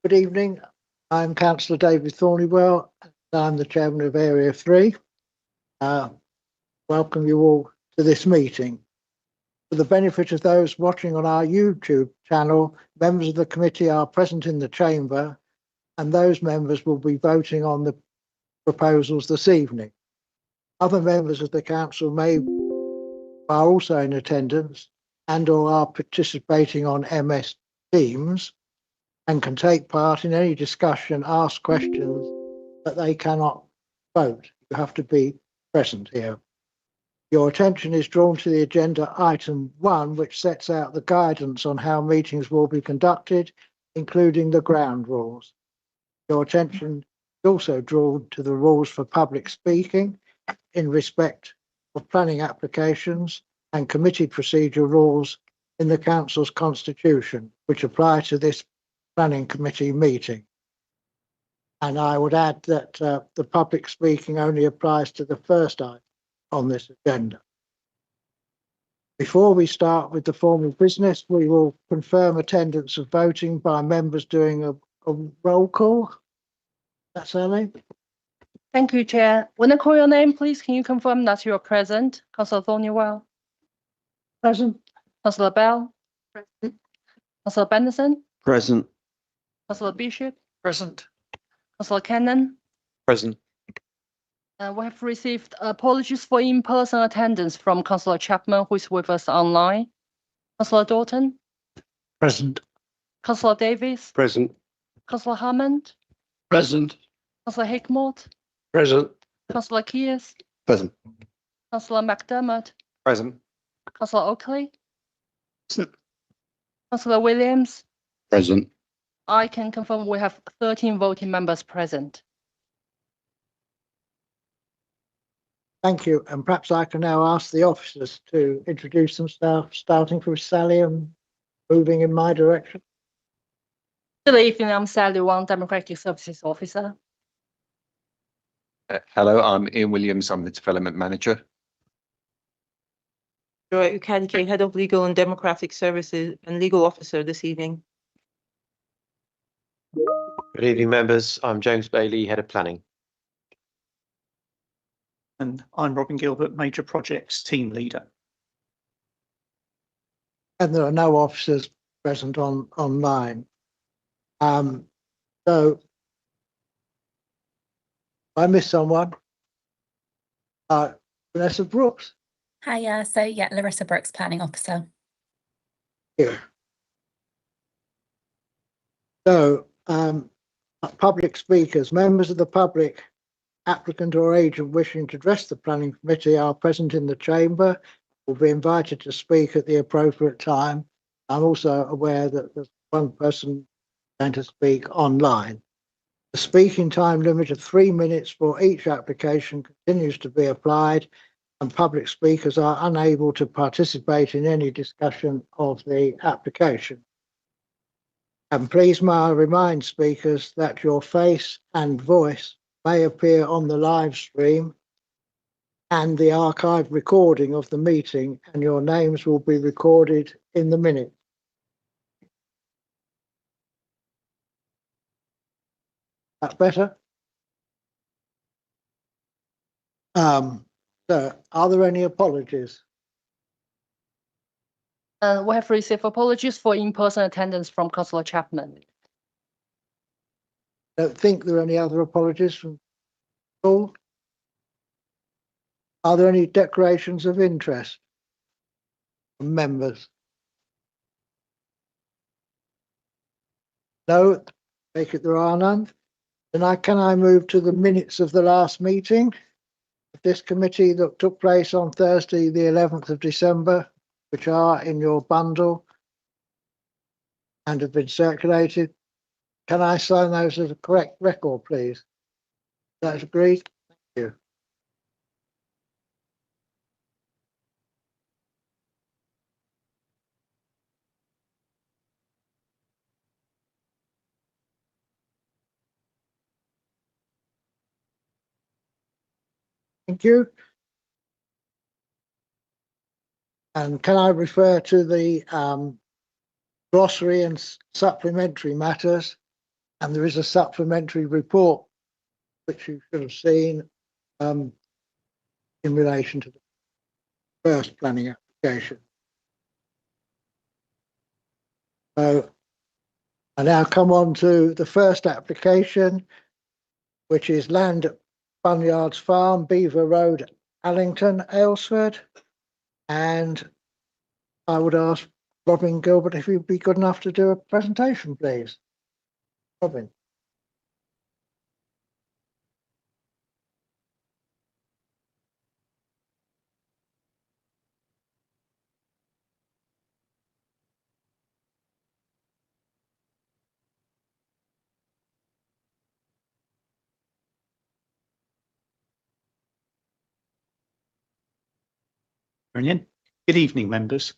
Good evening. I'm Councillor David Thornywell. And I'm the Chairman of Area 3. Welcome you all to this meeting. For the benefit of those watching on our YouTube channel, members of the committee are present in the chamber and those members will be voting on the proposals this evening. Other members of the council are also in attendance and or are participating on MS Teams and can take part in any discussion, ask questions, but they cannot vote. You have to be present here. Your attention is drawn to the agenda item 1, which sets out the guidance on how meetings will be conducted, including the ground rules. Your attention is also drawn to the rules for public speaking in respect of planning applications and committee procedure rules in the council's constitution, which apply to this planning committee meeting. And I would add that the public speaking only applies to the first item on this agenda. Before we start with the formal business, we will confirm attendance of voting by members doing a roll call. That's Ellie. Thank you, Chair. When I call your name, please can you confirm that you are present? Councillor Thornywell. Present. Councillor Bell. Present. Councillor Benderson. Present. Councillor Bishop. Present. Councillor Cannon. Present. We have received apologies for in-person attendance from Councillor Chapman, who is with us online. Councillor Dalton. Present. Councillor Davies. Present. Councillor Hammond. Present. Councillor Hickmott. Present. Councillor Kears. Present. Councillor McDermott. Present. Councillor Oakley. Present. Councillor Williams. Present. I can confirm we have 13 voting members present. Thank you. And perhaps I can now ask the officers to introduce themselves, starting from Sally and moving in my direction. Good evening, I'm Sally Wang, Democratic Services Officer. Hello, I'm Ian Williams. I'm the Development Manager. Joy Ukadike, Head of Legal and Democratic Services and Legal Officer this evening. Good evening, members. I'm James Bailey, Head of Planning. And I'm Robin Gilbert, Major Projects Team Leader. And there are no officers present online. So I missed someone. Vanessa Brooks. Hiya, so yeah, Larissa Brooks, Planning Officer. Here. So public speakers, members of the public, applicant or agent wishing to address the planning committee are present in the chamber, will be invited to speak at the appropriate time. I'm also aware that there's one person going to speak online. The speaking time limit of 3 minutes for each application continues to be applied, and public speakers are unable to participate in any discussion of the application. And please may I remind speakers that your face and voice may appear on the live stream and the archived recording of the meeting, and your names will be recorded in the minutes. That better? So are there any apologies? We have received apologies for in-person attendance from Councillor Chapman. Don't think there are any other apologies from all. Are there any declarations of interest from members? No, take it there are none. Then can I move to the minutes of the last meeting of this committee that took place on Thursday, the 11th of December, which are in your bundle and have been circulated. Can I sign those as a correct record, please? That's agreed. Thank you. Thank you. And can I refer to the glossary and supplementary matters? And there is a supplementary report which you should have seen in relation to the first planning application. So I now come on to the first application, which is land at Bunyards Farm, Beaver Road, Allington, Aylesford. And I would ask Robin Gilbert if you'd be good enough to do a presentation, please. Robin. Brilliant. Good evening, members.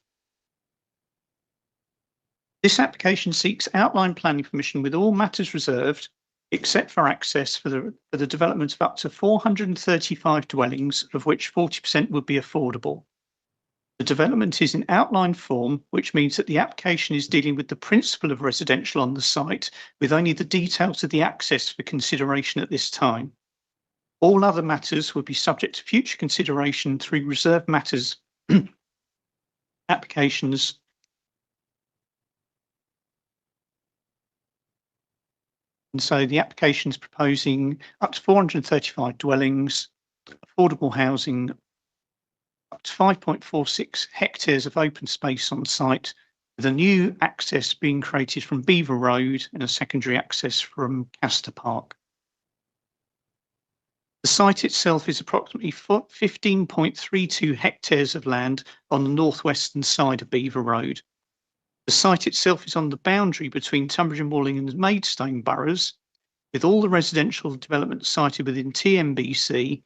This application seeks outline planning permission with all matters reserved, except for access for the development of up to 435 dwellings, of which 40% would be affordable. The development is in outline form, which means that the application is dealing with the principle of residential on the site, with only the details of the access for consideration at this time. All other matters would be subject to future consideration through reserved matters applications. And so the application is proposing up to 435 dwellings, affordable housing, up to 5.46 hectares of open space on site, with a new access being created from Beaver Road and a secondary access from Castor Park. The site itself is approximately 15.32 hectares of land on the northwestern side of Beaver Road. The site itself is on the boundary between Tunbridge and Malling and Maidstone boroughs, with all the residential development sited within TMBC,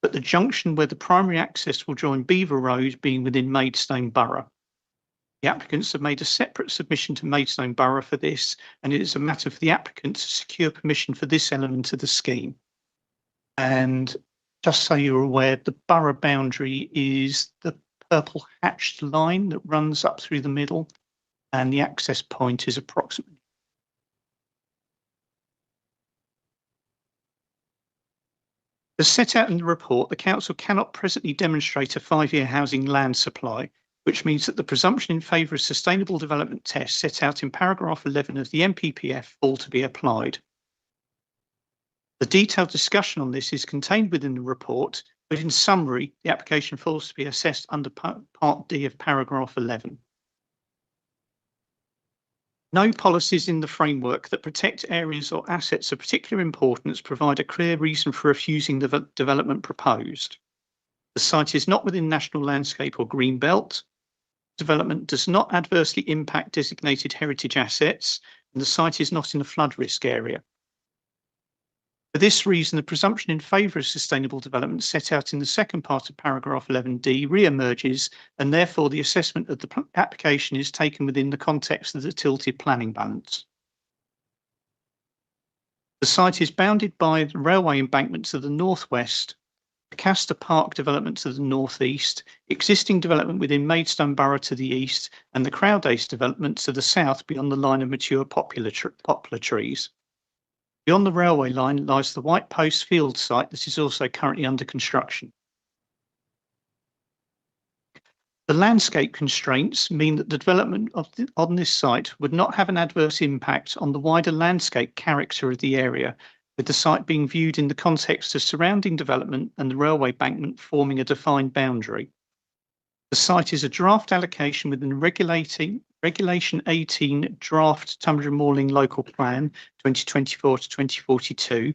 but the junction where the primary access will join Beaver Road being within Maidstone Borough. The applicants have made a separate submission to Maidstone Borough for this, and it is a matter for the applicant to secure permission for this element of the scheme. And just so you're aware, the borough boundary is the purple hatched line that runs up through the middle, and the access point is approximately. As set out in the report, the council cannot presently demonstrate a 5-year housing land supply, which means that the presumption in favour of sustainable development tests set out in paragraph 11 of the NPPF fall to be applied. The detailed discussion on this is contained within the report, but in summary, the application falls to be assessed under Part D of paragraph 11. No policies in the framework that protect areas or assets of particular importance provide a clear reason for refusing the development proposed. The site is not within national landscape or green belt. Development does not adversely impact designated heritage assets, and the site is not in a flood risk area. For this reason, the presumption in favour of sustainable development set out in the second part of paragraph 11D re-emerges, and therefore the assessment of the application is taken within the context of the tilted planning balance. The site is bounded by the railway embankment to the northwest, the Castor Park development to the northeast, existing development within Maidstone Borough to the east, and the Crowdace development to the south beyond the line of mature poplar trees. Beyond the railway line lies the White Post Field site that is also currently under construction. The landscape constraints mean that the development on this site would not have an adverse impact on the wider landscape character of the area, with the site being viewed in the context of surrounding development and the railway embankment forming a defined boundary. The site is a draft allocation within Regulation 18 Draft Tunbridge and Malling Local Plan 2024 to 2042,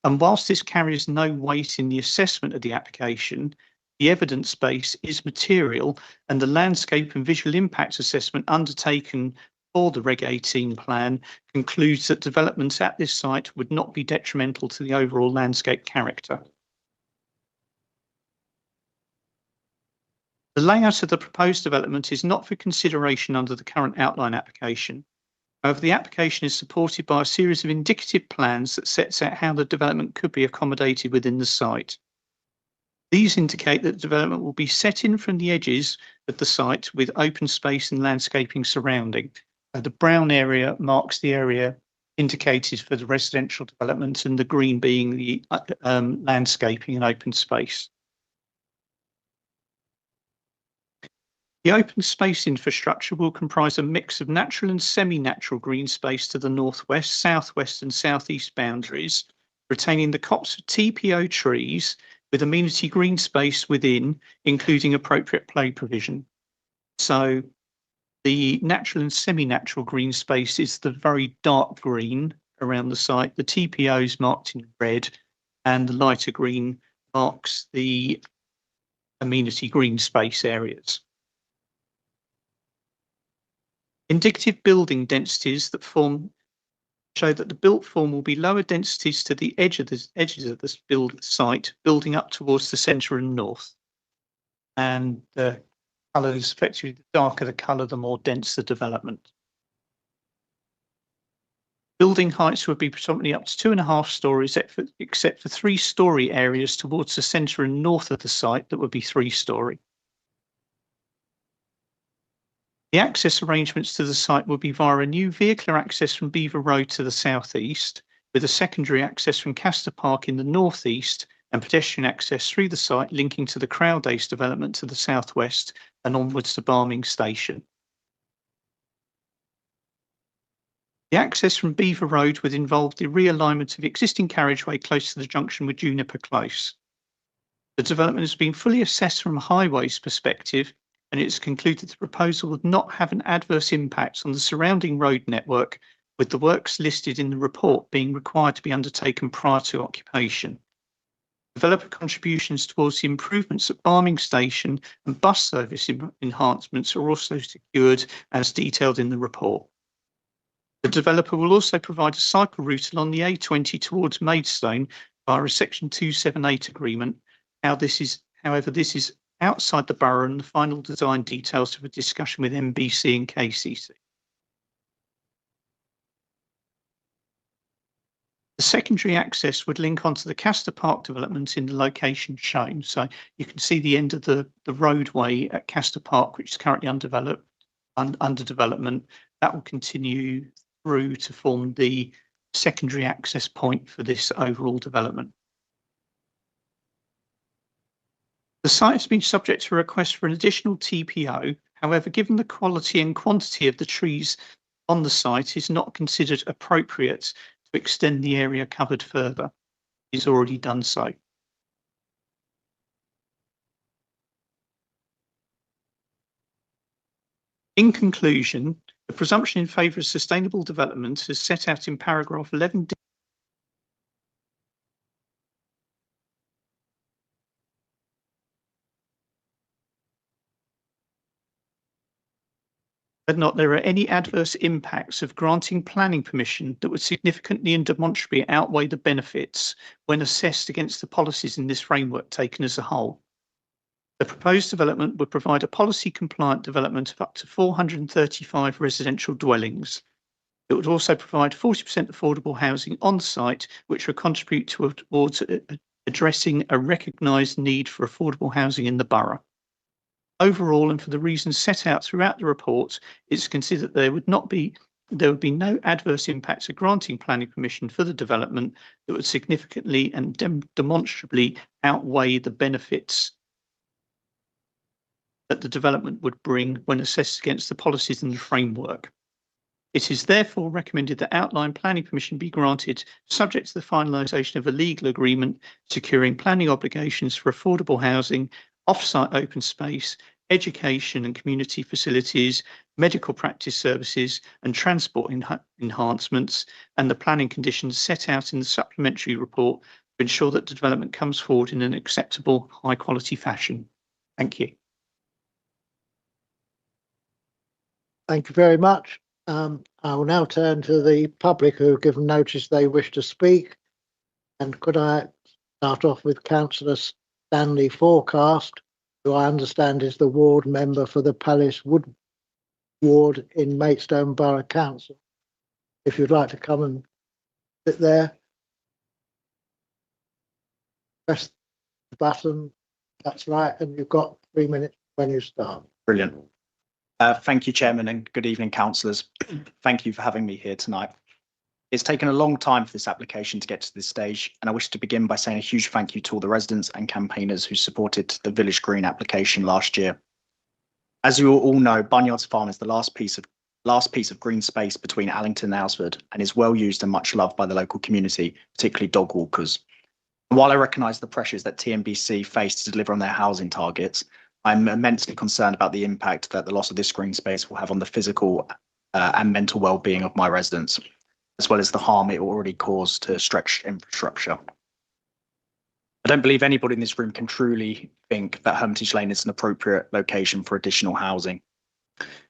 and whilst this carries no weight in the assessment of the application, the evidence base is material, and the landscape and visual impact assessment undertaken for the Reg 18 plan concludes that developments at this site would not be detrimental to the overall landscape character. The layout of the proposed development is not for consideration under the current outline application. However, the application is supported by a series of indicative plans that sets out how the development could be accommodated within the site. These indicate that the development will be set in from the edges of the site with open space and landscaping surrounding. The brown area marks the area indicated for the residential development, and the green being the landscaping and open space. The open space infrastructure will comprise a mix of natural and semi-natural green space to the northwest, southwest and southeast boundaries, retaining the copse of TPO trees with amenity green space within, including appropriate play provision. So the natural and semi-natural green space is the very dark green around the site. The TPO is marked in red, and the lighter green marks the amenity green space areas. Indicative building densities that show that the built form will be lower densities to the edges of this site, building up towards the centre and north. And the colour is effectively, the darker the colour, the more dense the development. Building heights would be predominantly up to 2.5 stories, except for 3-storey areas towards the centre and north of the site that would be 3-storey. The access arrangements to the site will be via a new vehicular access from Beaver Road to the southeast, with a secondary access from Castor Park in the northeast and pedestrian access through the site linking to the Crowdace development to the southwest and onwards to Barming Station. The access from Beaver Road would involve the realignment of the existing carriageway close to the junction with Juniper Close. The development has been fully assessed from a highways perspective, and it's concluded the proposal would not have an adverse impact on the surrounding road network, with the works listed in the report being required to be undertaken prior to occupation. Developer contributions towards the improvements at Barming Station and bus service enhancements are also secured as detailed in the report. The developer will also provide a cycle route along the A20 towards Maidstone via a Section 278 agreement. However, this is outside the borough, and the final design details of a discussion with MBC and KCC. The secondary access would link onto the Castor Park development in the location shown. So you can see the end of the roadway at Castor Park, which is currently under development. That will continue through to form the secondary access point for this overall development. The site has been subject to a request for an additional TPO. However, given the quality and quantity of the trees on the site, is not considered appropriate to extend the area covered further. It's already done so. In conclusion, the presumption in favour of sustainable development is set out in paragraph 11. Whether or not there are any adverse impacts of granting planning permission that would significantly and demonstrably outweigh the benefits when assessed against the policies in this framework taken as a whole. The proposed development would provide a policy compliant development of up to 435 residential dwellings. It would also provide 40% affordable housing on site, which would contribute towards addressing a recognised need for affordable housing in the borough. Overall, and for the reasons set out throughout the report, it's considered there would be no adverse impacts of granting planning permission for the development that would significantly and demonstrably outweigh the benefits that the development would bring when assessed against the policies in the framework. It is therefore recommended that outline planning permission be granted, subject to the finalisation of a legal agreement securing planning obligations for affordable housing, off-site open space, education and community facilities, medical practice services and transport enhancements, and the planning conditions set out in the supplementary report to ensure that the development comes forward in an acceptable, high-quality fashion. Thank you. Thank you very much. I will now turn to the public who have given notice they wish to speak. And could I start off with Councillor Stanley Forecast, who I understand is the ward member for the Palace Wood ward in Maidstone Borough Council. If you'd like to come and sit there, press the button. That's right, and you've got 3 minutes when you start. Brilliant. Thank you, Chairman, and good evening, councillors. Thank you for having me here tonight. It's taken a long time for this application to get to this stage, and I wish to begin by saying a huge thank you to all the residents and campaigners who supported the Village Green application last year. As you all know, Bunyards Farm is the last piece of green space between Allington and Aylesford, and is well used and much loved by the local community, particularly dog walkers. And while I recognise the pressures that TNBC face to deliver on their housing targets, I'm immensely concerned about the impact that the loss of this green space will have on the physical and mental well-being of my residents, as well as the harm it will already cause to stretched infrastructure. I don't believe anybody in this room can truly think that Hermitage Lane is an appropriate location for additional housing.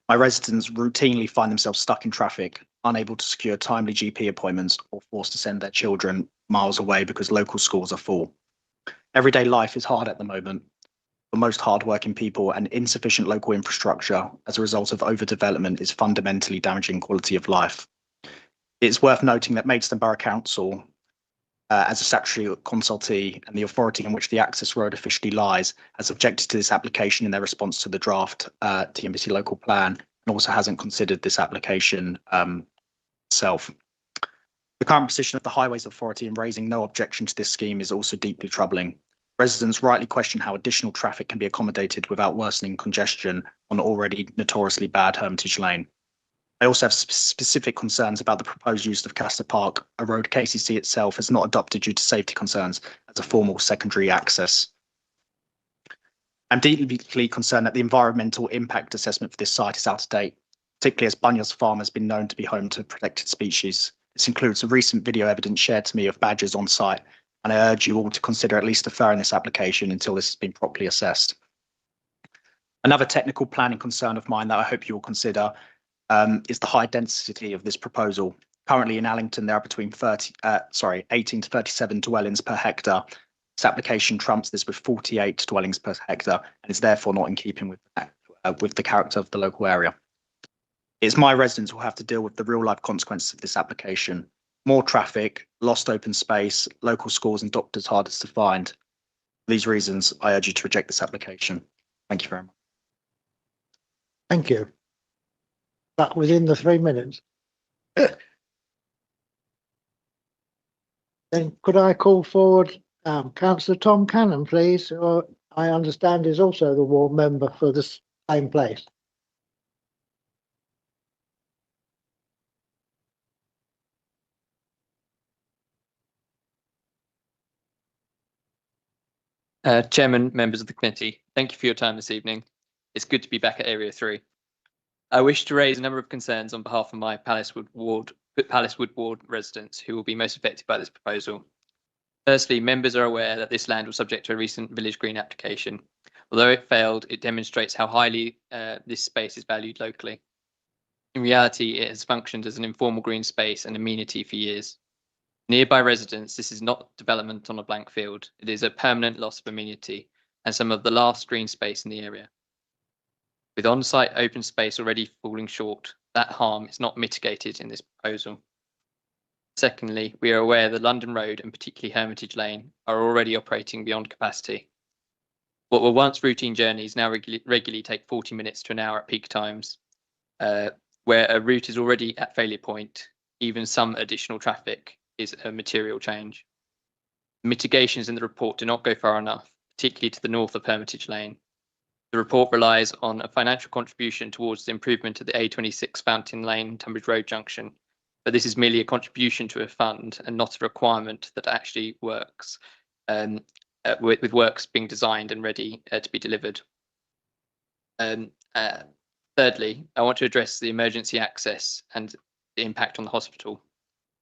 My residents routinely find themselves stuck in traffic, unable to secure timely GP appointments, or forced to send their children miles away because local schools are full. Everyday life is hard at the moment for most hardworking people, and insufficient local infrastructure as a result of overdevelopment is fundamentally damaging quality of life. It's worth noting that Maidstone Borough Council, as a statutory consultee and the authority in which the access road officially lies, has objected to this application in their response to the draft TNBC local plan, and also hasn't considered this application itself. The current position of the Highways Authority in raising no objection to this scheme is also deeply troubling. Residents rightly question how additional traffic can be accommodated without worsening congestion on already notoriously bad Hermitage Lane. I also have specific concerns about the proposed use of Castor Park, a road KCC itself has not adopted due to safety concerns, as a formal secondary access. I'm deeply concerned that the environmental impact assessment for this site is out of date, particularly as Bunyards Farm has been known to be home to protected species. This includes the recent video evidence shared to me of badgers on site, and I urge you all to consider at least deferring this application until this has been properly assessed. Another technical planning concern of mine that I hope you will consider is the high density of this proposal. Currently in Allington, there are between 18 to 37 dwellings per hectare. This application trumps this with 48 dwellings per hectare, and is therefore not in keeping with the character of the local area. It's my residents who will have to deal with the real life consequences of this application. More traffic, lost open space, local schools and doctors hardest to find. For these reasons, I urge you to reject this application. Thank you very much. Thank you. That within the 3 minutes. Then could I call forward Councillor Tom Cannon, please, who I understand is also the ward member for the same place. Chairman, members of the committee, thank you for your time this evening. It's good to be back at Area 3. I wish to raise a number of concerns on behalf of my Palace Wood Ward residents who will be most affected by this proposal. Firstly, members are aware that this land was subject to a recent Village Green application. Although it failed, it demonstrates how highly this space is valued locally. In reality, it has functioned as an informal green space and amenity for years. Nearby residents, this is not development on a blank field. It is a permanent loss of amenity and some of the last green space in the area. With on-site open space already falling short, that harm is not mitigated in this proposal. Secondly, we are aware that London Road and particularly Hermitage Lane are already operating beyond capacity. What were once routine journeys now regularly take 40 minutes to an hour at peak times. Where a route is already at failure point, even some additional traffic is a material change. Mitigations in the report do not go far enough, particularly to the north of Hermitage Lane. The report relies on a financial contribution towards the improvement of the A26 Fountain Lane Tunbridge Road junction, but this is merely a contribution to a fund and not a requirement that actually works, with works being designed and ready to be delivered. Thirdly, I want to address the emergency access and the impact on the hospital.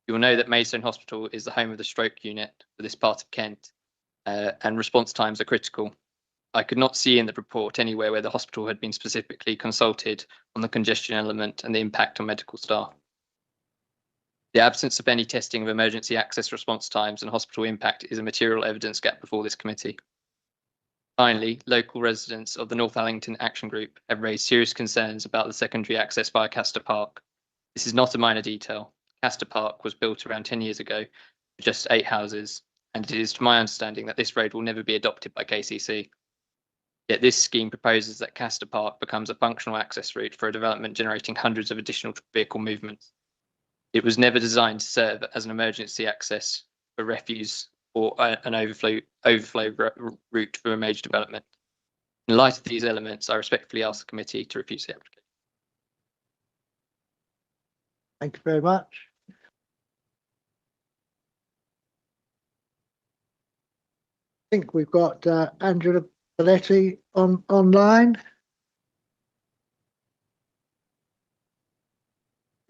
You will know that Maidstone Hospital is the home of the stroke unit for this part of Kent, and response times are critical. I could not see in the report anywhere where the hospital had been specifically consulted on the congestion element and the impact on medical staff. The absence of any testing of emergency access response times and hospital impact is a material evidence gap before this committee. Finally, local residents of the North Allington Action Group have raised serious concerns about the secondary access via Castor Park. This is not a minor detail. Castor Park was built around 10 years ago with just 8 houses, and it is to my understanding that this road will never be adopted by KCC. Yet this scheme proposes that Castor Park becomes a functional access route for a development generating hundreds of additional vehicle movements. It was never designed to serve as an emergency access for refuse or an overflow route for a major development. In light of these elements, I respectfully ask the committee to refuse the application. Thank you very much. I think we've got Angela Belletti online.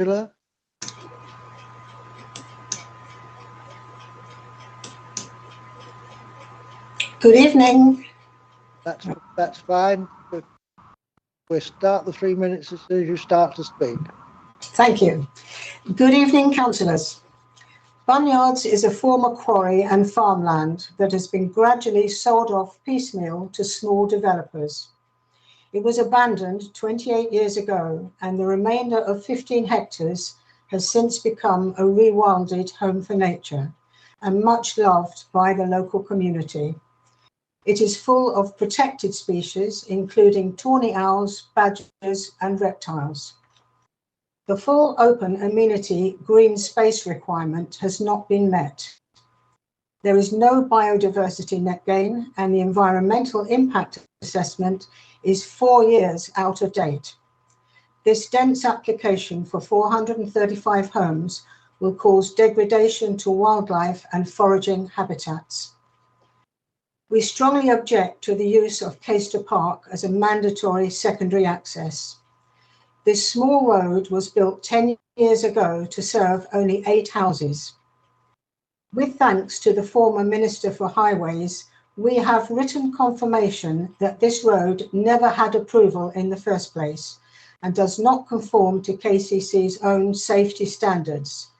Angela? Good evening. That's fine. We'll start the 3 minutes as soon as you start to speak. Thank you. Good evening, councillors. Bunyards is a former quarry and farmland that has been gradually sold off piecemeal to small developers. It was abandoned 28 years ago, and the remainder of 15 hectares has since become a rewilded home for nature and much loved by the local community. It is full of protected species, including tawny owls, badgers, and reptiles. The full open amenity green space requirement has not been met. There is no biodiversity net gain, and the environmental impact assessment is 4 years out of date. This dense application for 435 homes will cause degradation to wildlife and foraging habitats. We strongly object to the use of Caister Park as a mandatory secondary access. This small road was built 10 years ago to serve only 8 houses. With thanks to the former Minister for Highways, we have written confirmation that this road never had approval in the first place and does not conform to KCC's own safety standards.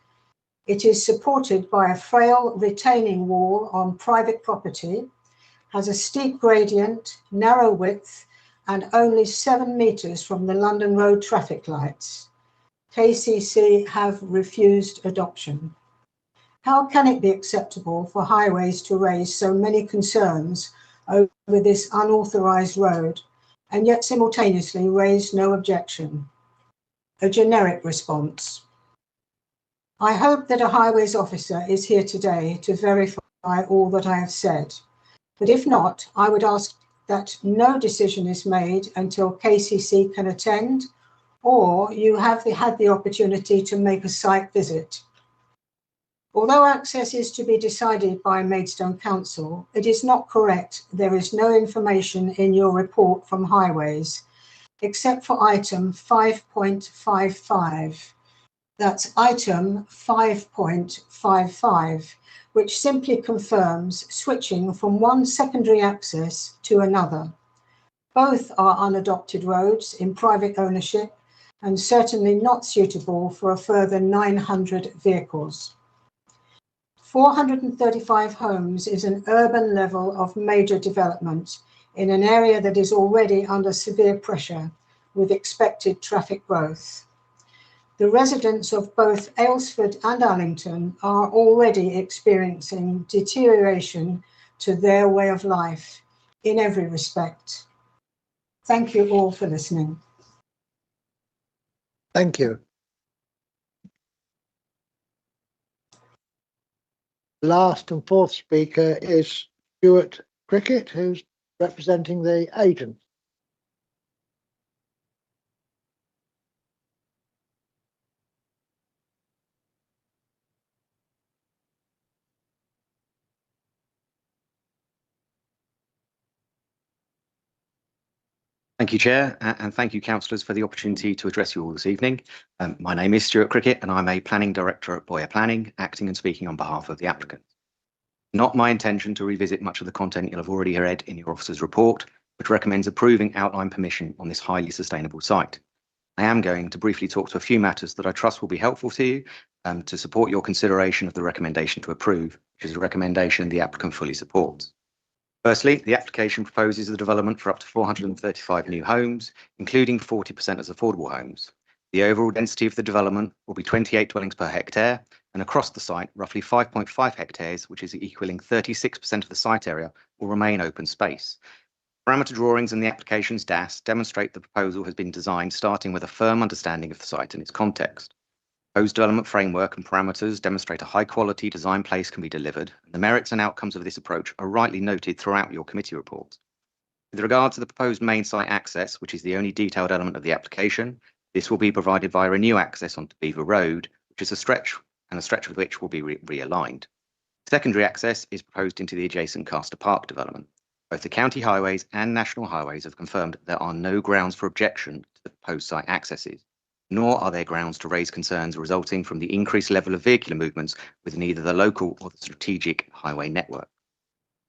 It is supported by a frail retaining wall on private property, has a steep gradient, narrow width, and only 7 metres from the London Road traffic lights. KCC have refused adoption. How can it be acceptable for Highways to raise so many concerns over this unauthorised road and yet simultaneously raise no objection? A generic response. I hope that a Highways officer is here today to verify all that I have said. But if not, I would ask that no decision is made until KCC can attend, or you have had the opportunity to make a site visit. Although access is to be decided by Maidstone Council, it is not correct there is no information in your report from Highways, except for item 5.55. That's item 5.55. Which simply confirms switching from one secondary access to another. Both are unadopted roads in private ownership and certainly not suitable for a further 900 vehicles. 435 homes is an urban level of major development in an area that is already under severe pressure with expected traffic growth. The residents of both Aylesford and Allington are already experiencing deterioration to their way of life in every respect. Thank you all for listening. Thank you. Last and fourth speaker is Stuart Cricket, who's representing the agent. Thank you, Chair, and thank you, councillors, for the opportunity to address you all this evening. My name is Stuart Cricket, and I'm a Planning Director at Boyer Planning, acting and speaking on behalf of the applicant. Not my intention to revisit much of the content you'll have already read in your officer's report, which recommends approving outline permission on this highly sustainable site. I am going to briefly talk to a few matters that I trust will be helpful to you to support your consideration of the recommendation to approve, which is a recommendation the applicant fully supports. Firstly, the application proposes the development for up to 435 new homes, including 40% as affordable homes. The overall density of the development will be 28 dwellings per hectare, and across the site, roughly 5.5 hectares, which is equaling 36% of the site area, will remain open space. Parameter drawings in the application's DAS demonstrate the proposal has been designed starting with a firm understanding of the site and its context. Proposed development framework and parameters demonstrate a high-quality design place can be delivered, and the merits and outcomes of this approach are rightly noted throughout your committee report. With regard to the proposed main site access, which is the only detailed element of the application, this will be provided via a new access onto Beaver Road, which is a stretch of which will be realigned. Secondary access is proposed into the adjacent Castor Park development. Both the county highways and national highways have confirmed there are no grounds for objection to the proposed site accesses, nor are there grounds to raise concerns resulting from the increased level of vehicular movements within either the local or the strategic highway network.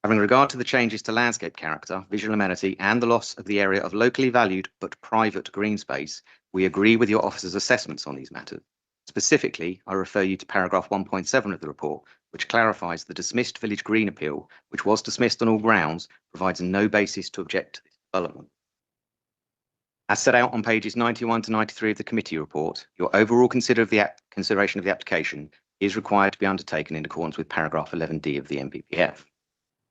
Having regard to the changes to landscape character, visual amenity, and the loss of the area of locally valued but private green space, we agree with your officer's assessments on these matters. Specifically, I refer you to paragraph 1.7 of the report, which clarifies the dismissed village green appeal, which was dismissed on all grounds, provides no basis to object to this development. As set out on pages 91 to 93 of the committee report, your overall consideration of the application is required to be undertaken in accordance with paragraph 11D of the NPPF.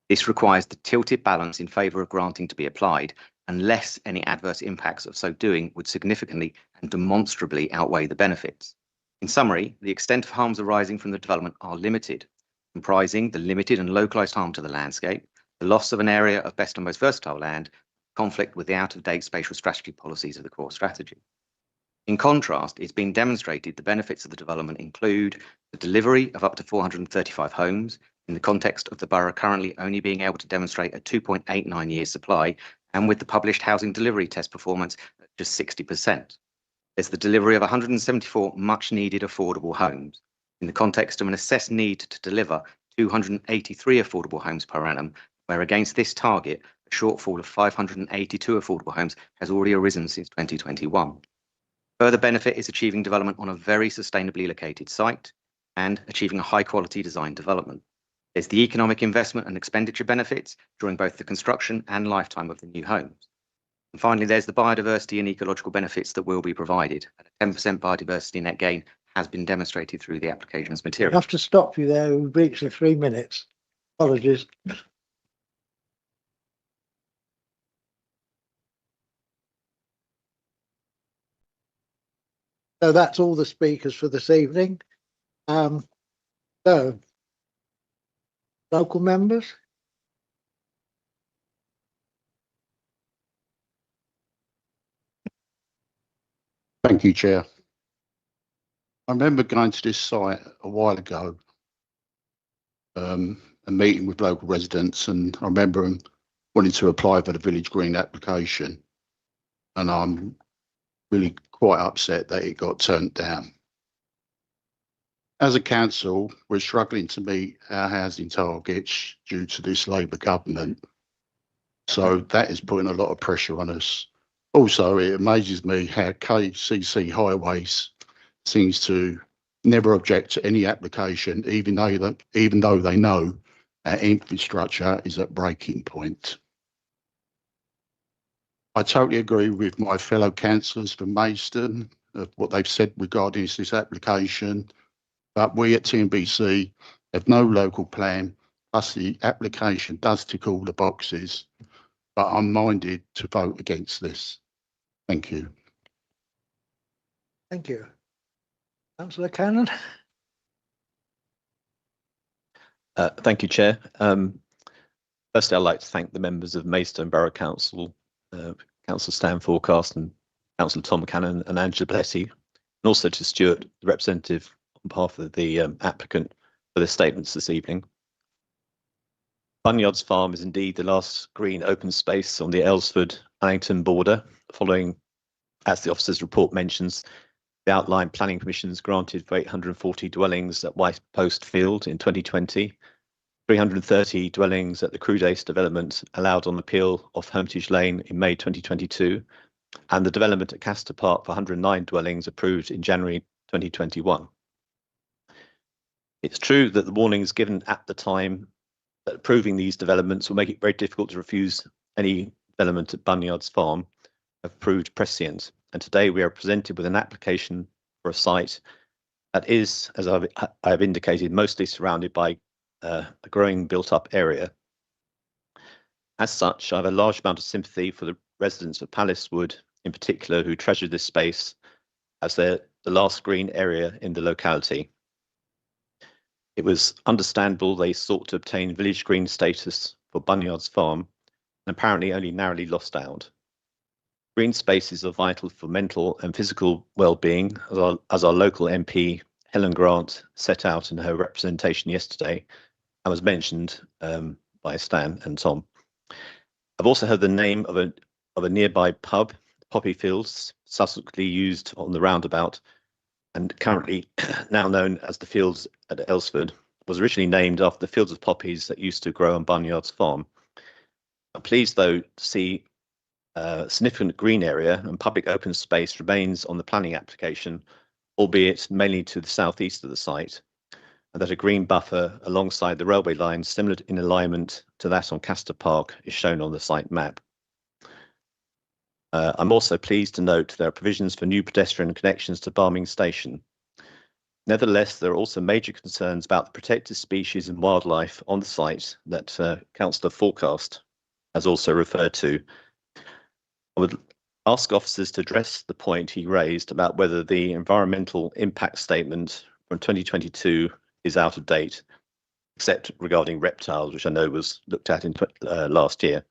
This requires the tilted balance in favour of granting to be applied, unless any adverse impacts of so doing would significantly and demonstrably outweigh the benefits. In summary, the extent of harms arising from the development are limited, comprising the limited and localised harm to the landscape, the loss of an area of best and most versatile land, conflict with the out-of-date spatial strategy policies of the core strategy. In contrast, it's been demonstrated the benefits of the development include the delivery of up to 435 homes in the context of the borough currently only being able to demonstrate a 2.89 years supply, and with the published housing delivery test performance at just 60%. There's the delivery of 174 much-needed affordable homes in the context of an assessed need to deliver 283 affordable homes per annum, where against this target, a shortfall of 582 affordable homes has already arisen since 2021. Further benefit is achieving development on a very sustainably located site and achieving a high-quality design development. There's the economic investment and expenditure benefits during both the construction and lifetime of the new homes. And finally, there's the biodiversity and ecological benefits that will be provided. And a 10% biodiversity net gain has been demonstrated through the application's I material. have to stop you there. We've reached the 3 minutes. Apologies. So that's all the speakers for this evening. So, local members? Thank you, Chair. I remember going to this site a while ago, and meeting with local residents, and I remember them wanting to apply for the Village Green application, and I'm really quite upset that it got turned down. As a council, we're struggling to meet our housing targets due to this Labour government, so that is putting a lot of pressure on us. Also, it amazes me how KCC Highways seems to never object to any application, even though they know our infrastructure is at breaking point. I totally agree with my fellow councillors from Maidstone of what they've said regarding this application, but we at TNBC have no local plan, plus the application does tick all the boxes, but I'm minded to vote against this. Thank you. Thank you. Councillor Cannon? Thank you, Chair. Firstly, I'd like to thank the members of Maidstone Borough Council, Councillor Stan Forecast and Councillor Tom Cannon and Angela Blessy, and also to Stuart, the representative on behalf of the applicant, for their statements this evening. Bunyards Farm is indeed the last green open space on the Aylesford-Allington border, following, as the officer's report mentions, the outline planning permissions granted for 840 dwellings at White Post Field in 2020, 330 dwellings at the Crudace development allowed on appeal off Hermitage Lane in May 2022, and the development at Castor Park for 109 dwellings approved in January 2021. It's true that the warnings given at the time that approving these developments will make it very difficult to refuse any development at Bunyards Farm have proved prescient, and today we are presented with an application for a site that is, as I've indicated, mostly surrounded by a growing built-up area. As such, I have a large amount of sympathy for the residents of Palace Wood, in particular, who treasure this space as their the last green area in the locality. It was understandable they sought to obtain village green status for Bunyard's Farm and apparently only narrowly lost out. Green spaces are vital for mental and physical well-being, as our local MP, Helen Grant, set out in her representation yesterday and was mentioned by Stan and Tom. I've also heard the name of a nearby pub, Poppy Fields, subsequently used on the roundabout and currently now known as the Fields at Elsford, was originally named after the fields of poppies that used to grow on Bunyard's farm. I'm pleased, though, to see significant green area and public open space remains on the planning application, albeit mainly to the southeast of the site, and that a green buffer alongside the railway line, similar in alignment to that on Castor Park, is shown on the site map. I'm also pleased to note there are provisions for new pedestrian connections to Barming Station. Nevertheless, there are also major concerns about the protected species and wildlife on the site that Councillor Forecast has also referred to. I would ask officers to address the point he raised about whether the environmental impact statement from 2022 is out of date, except regarding reptiles, which I know was looked at in last year,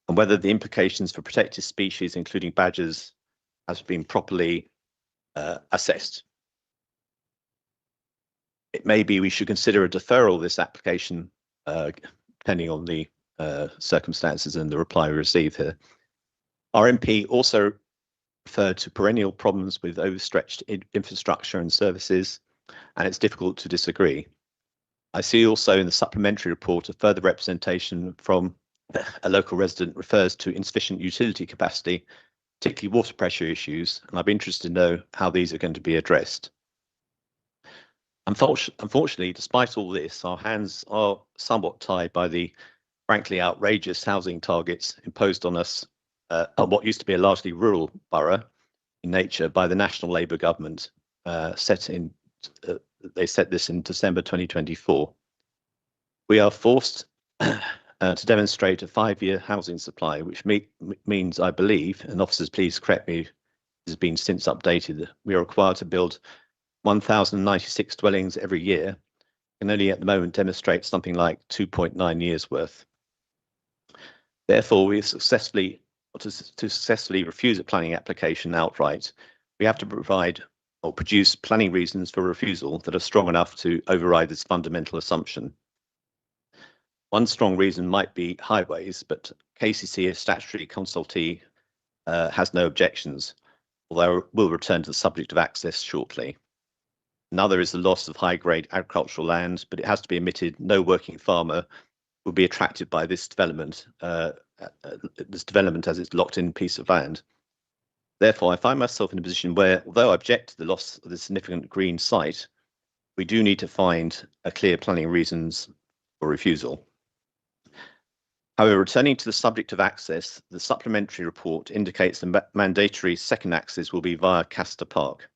and whether the implications for protected species, including badgers, has been properly assessed. It may be we should consider a deferral of this application, depending on the circumstances and the reply we receive here. Our MP also referred to perennial problems with overstretched infrastructure and services, and it's difficult to disagree. I see also in the supplementary report a further representation from a local resident refers to insufficient utility capacity, particularly water pressure issues, and I'd be interested to know how these are going to be addressed. Unfortunately, despite all this, our hands are somewhat tied by the frankly outrageous housing targets imposed on us on what used to be a largely rural borough in nature by the National Labour government. They set this in December 2024. We are forced to demonstrate a 5-year housing supply, which means, I believe, and officers please correct me, this has been since updated, we are required to build 1,096 dwellings every year, and only at the moment demonstrate something like 2.9 years worth. Therefore, we successfully refuse a planning application outright, we have to provide or produce planning reasons for refusal that are strong enough to override this fundamental assumption. One strong reason might be highways, but KCC, as statutory consultee, has no objections, although we'll return to the subject of access shortly. Another is the loss of high-grade agricultural land, but it has to be admitted no working farmer will be attracted by this development as it's locked-in piece of land. Therefore, I find myself in a position where, although I object to the loss of the significant green site, we do need to find a clear planning reasons for refusal. However, returning to the subject of access, the supplementary report indicates the mandatory second access will be via Castor Park.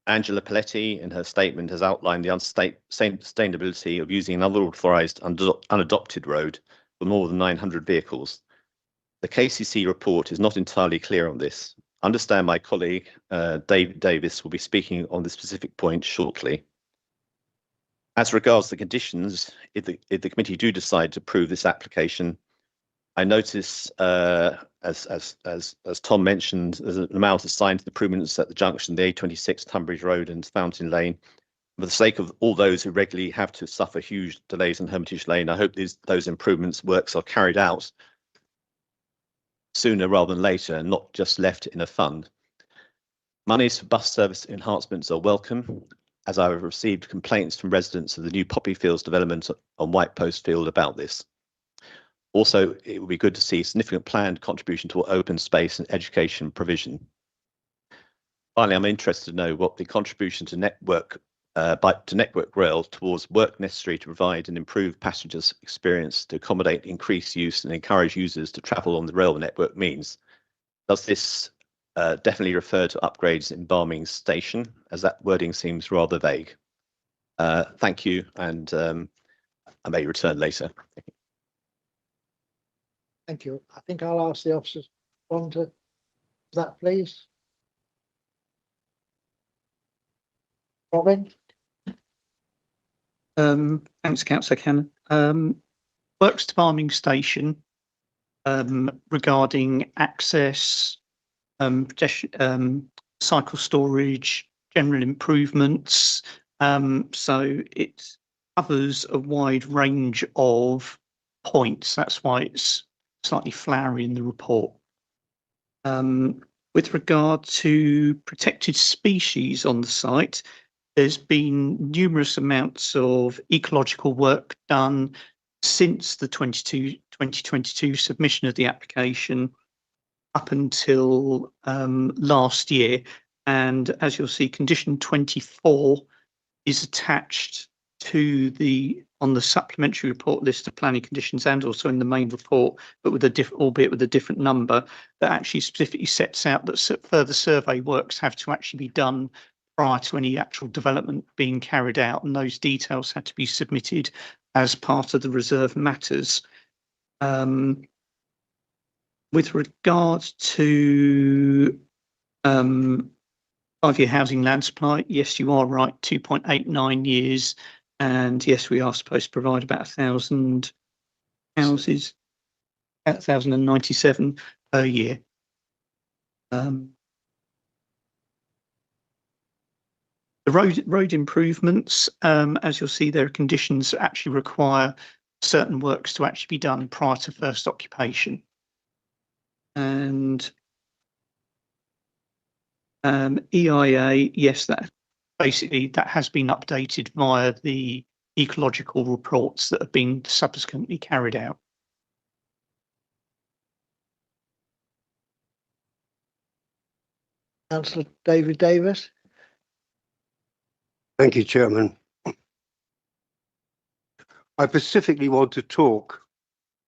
Angela Pelletti, in her statement, has outlined the sustainability of using an unauthorised, unadopted road for more than 900 vehicles. The KCC report is not entirely clear on this. I understand my colleague, Dave Davis, will be speaking on this specific point shortly. As regards the conditions, if the committee do decide to approve this application, I notice, as Tom mentioned, there's an amount assigned to the improvements at the junction, the A26 Tunbridge Road and Fountain Lane. For the sake of all those who regularly have to suffer huge delays on Hermitage Lane, I hope those improvements works are carried out sooner rather than later and not just left in a fund. Monies for bus service enhancements are welcome, as I have received complaints from residents of the new Poppy Fields development on White Post Field about this. Also, it would be good to see significant planned contribution to open space and education provision. Finally, I'm interested to know what the contribution to Network Rail towards work necessary to provide an improved passengers' experience to accommodate increased use and encourage users to travel on the rail network means. Does this definitely refer to upgrades in Barming Station, as that wording seems rather vague? Thank you, and I may return later. Thank you. I think I'll ask the officers to respond to that, please. Robin? Thanks, Councillor Cannon. Works to Farming Station regarding access, cycle storage, general improvements. So it covers a wide range of points. That's why it's slightly flowery in the report. With regard to protected species on the site, there's been numerous amounts of ecological work done since the 2022 submission of the application up until last year. And as you'll see, condition 24 is attached to on the supplementary report list of planning conditions and also in the main report, but with albeit with a different number, that actually specifically sets out that further survey works have to actually be done prior to any actual development being carried out, and those details had to be submitted as part of the reserve matters. With regard to 5-year housing land supply, yes, you are right, 2.89 years. And yes, we are supposed to provide about 1,000 houses, 1,097 per year. The road improvements, as you'll see, there are conditions that actually require certain works to actually be done prior to first occupation. And EIA, yes, that has been updated via the ecological reports that have been subsequently carried out. Councillor David Davis. Thank you, Chairman. I specifically want to talk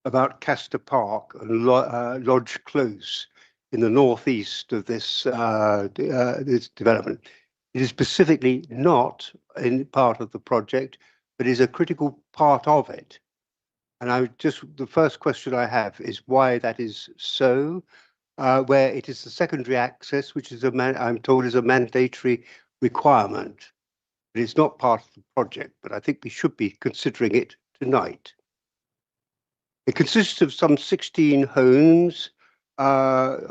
about Castor Park and Lodge Close in the northeast of this development. It is specifically not in part of the project, but is a critical part of it. And the first question I have is why that is so, where it is the secondary access, which is I'm told is a mandatory requirement. But it's not part of the project, but I think we should be considering it tonight. It consists of some 16 homes, some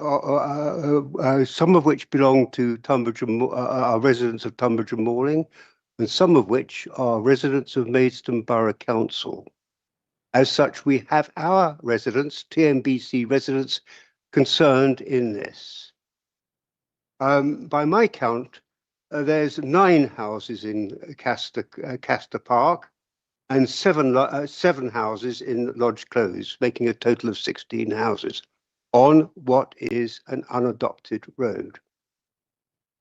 of which belong to Tunbridge are residents of Tunbridge and Malling, and some of which are residents of Maidstone Borough Council. As such, we have our residents, TNBC residents, concerned in this. By my count, there's 9 houses in Castor Park and 7 houses in Lodge Close, making a total of 16 houses on what is an unadopted road.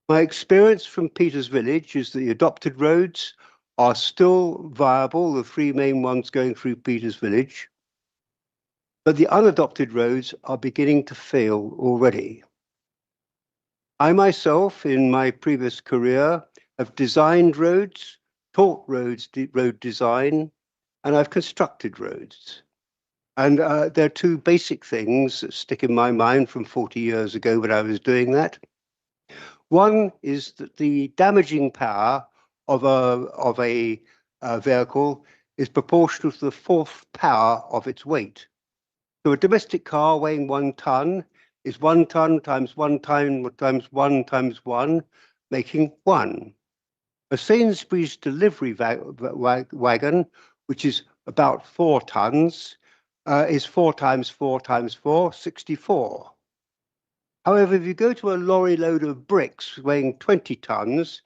My experience from Peters Village is that the adopted roads are still viable, the 3 main ones going through Peters Village, but the unadopted roads are beginning to fail already. I myself, in my previous career, have designed roads, taught road design, and I've constructed roads. And there are 2 basic things that stick in my mind from 40 years ago when I was doing that. One is that the damaging power of a vehicle is proportional to the 4th power of its weight. So a domestic car weighing 1 ton is 1 ton times 1 ton times 1 times 1, making 1. A Sainsbury's delivery wagon, which is about 4 tons, is 4 times 4 times 4, 64. However, if you go to a lorry load of bricks weighing 20 tons,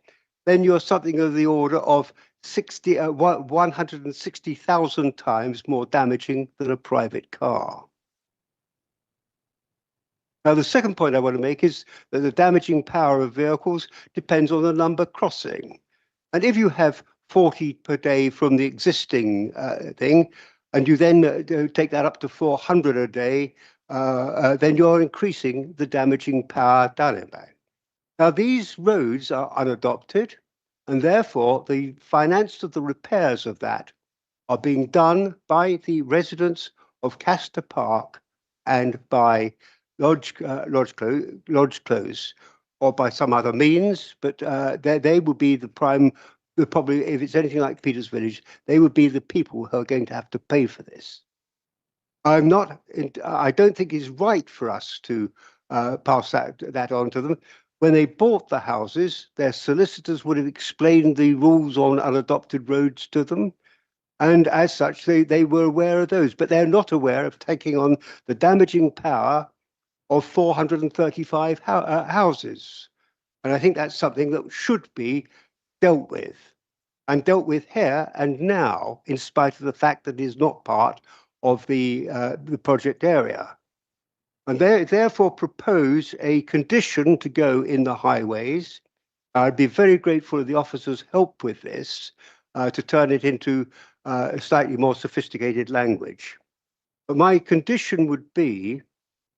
then you're something of the order of 160,000 times more damaging than a private car. Now, the second point I want to make is that the damaging power of vehicles depends on the number crossing. And if you have 40 per day from the existing thing, and you then take that up to 400 a day, then you're increasing the damaging power down in back. Now, these roads are unadopted, and therefore the finance of the repairs of that are being done by the residents of Castor Park and by Lodge Close or by some other means, but they would be probably, if it's anything like Peter's Village, they would be the people who are going to have to pay for this. I don't think it's right for us to pass that on to them. When they bought the houses, their solicitors would have explained the rules on unadopted roads to them. And as such, they were aware of those, but they're not aware of taking on the damaging power of 435 houses. And I think that's something that should be dealt with, and dealt with here and now, in spite of the fact that it is not part of the project area. And they therefore propose a condition to go in the highways. I'd be very grateful if the officers help with this to turn it into a slightly more sophisticated language. But my condition would be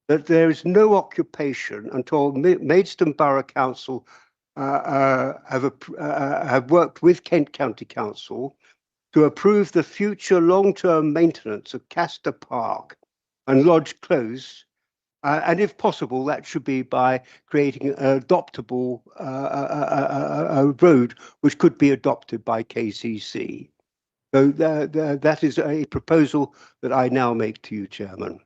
that there is no occupation until Maidstone Borough Council have worked with Kent County Council to approve the future long-term maintenance of Castor Park and Lodge Close. And if possible, that should be by creating an adoptable road, which could be adopted by KCC. So that is a proposal that I now make to you, Chairman.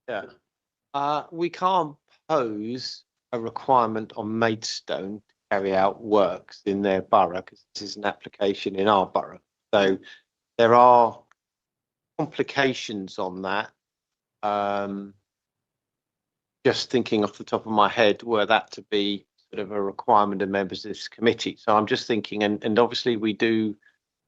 Yeah. We can't pose a requirement on Maidstone to carry out works in their borough because this is an application in our borough. So there are complications on that. Just thinking off the top of my head, were that to be sort of a requirement of members of this committee. So I'm just thinking, and obviously we do,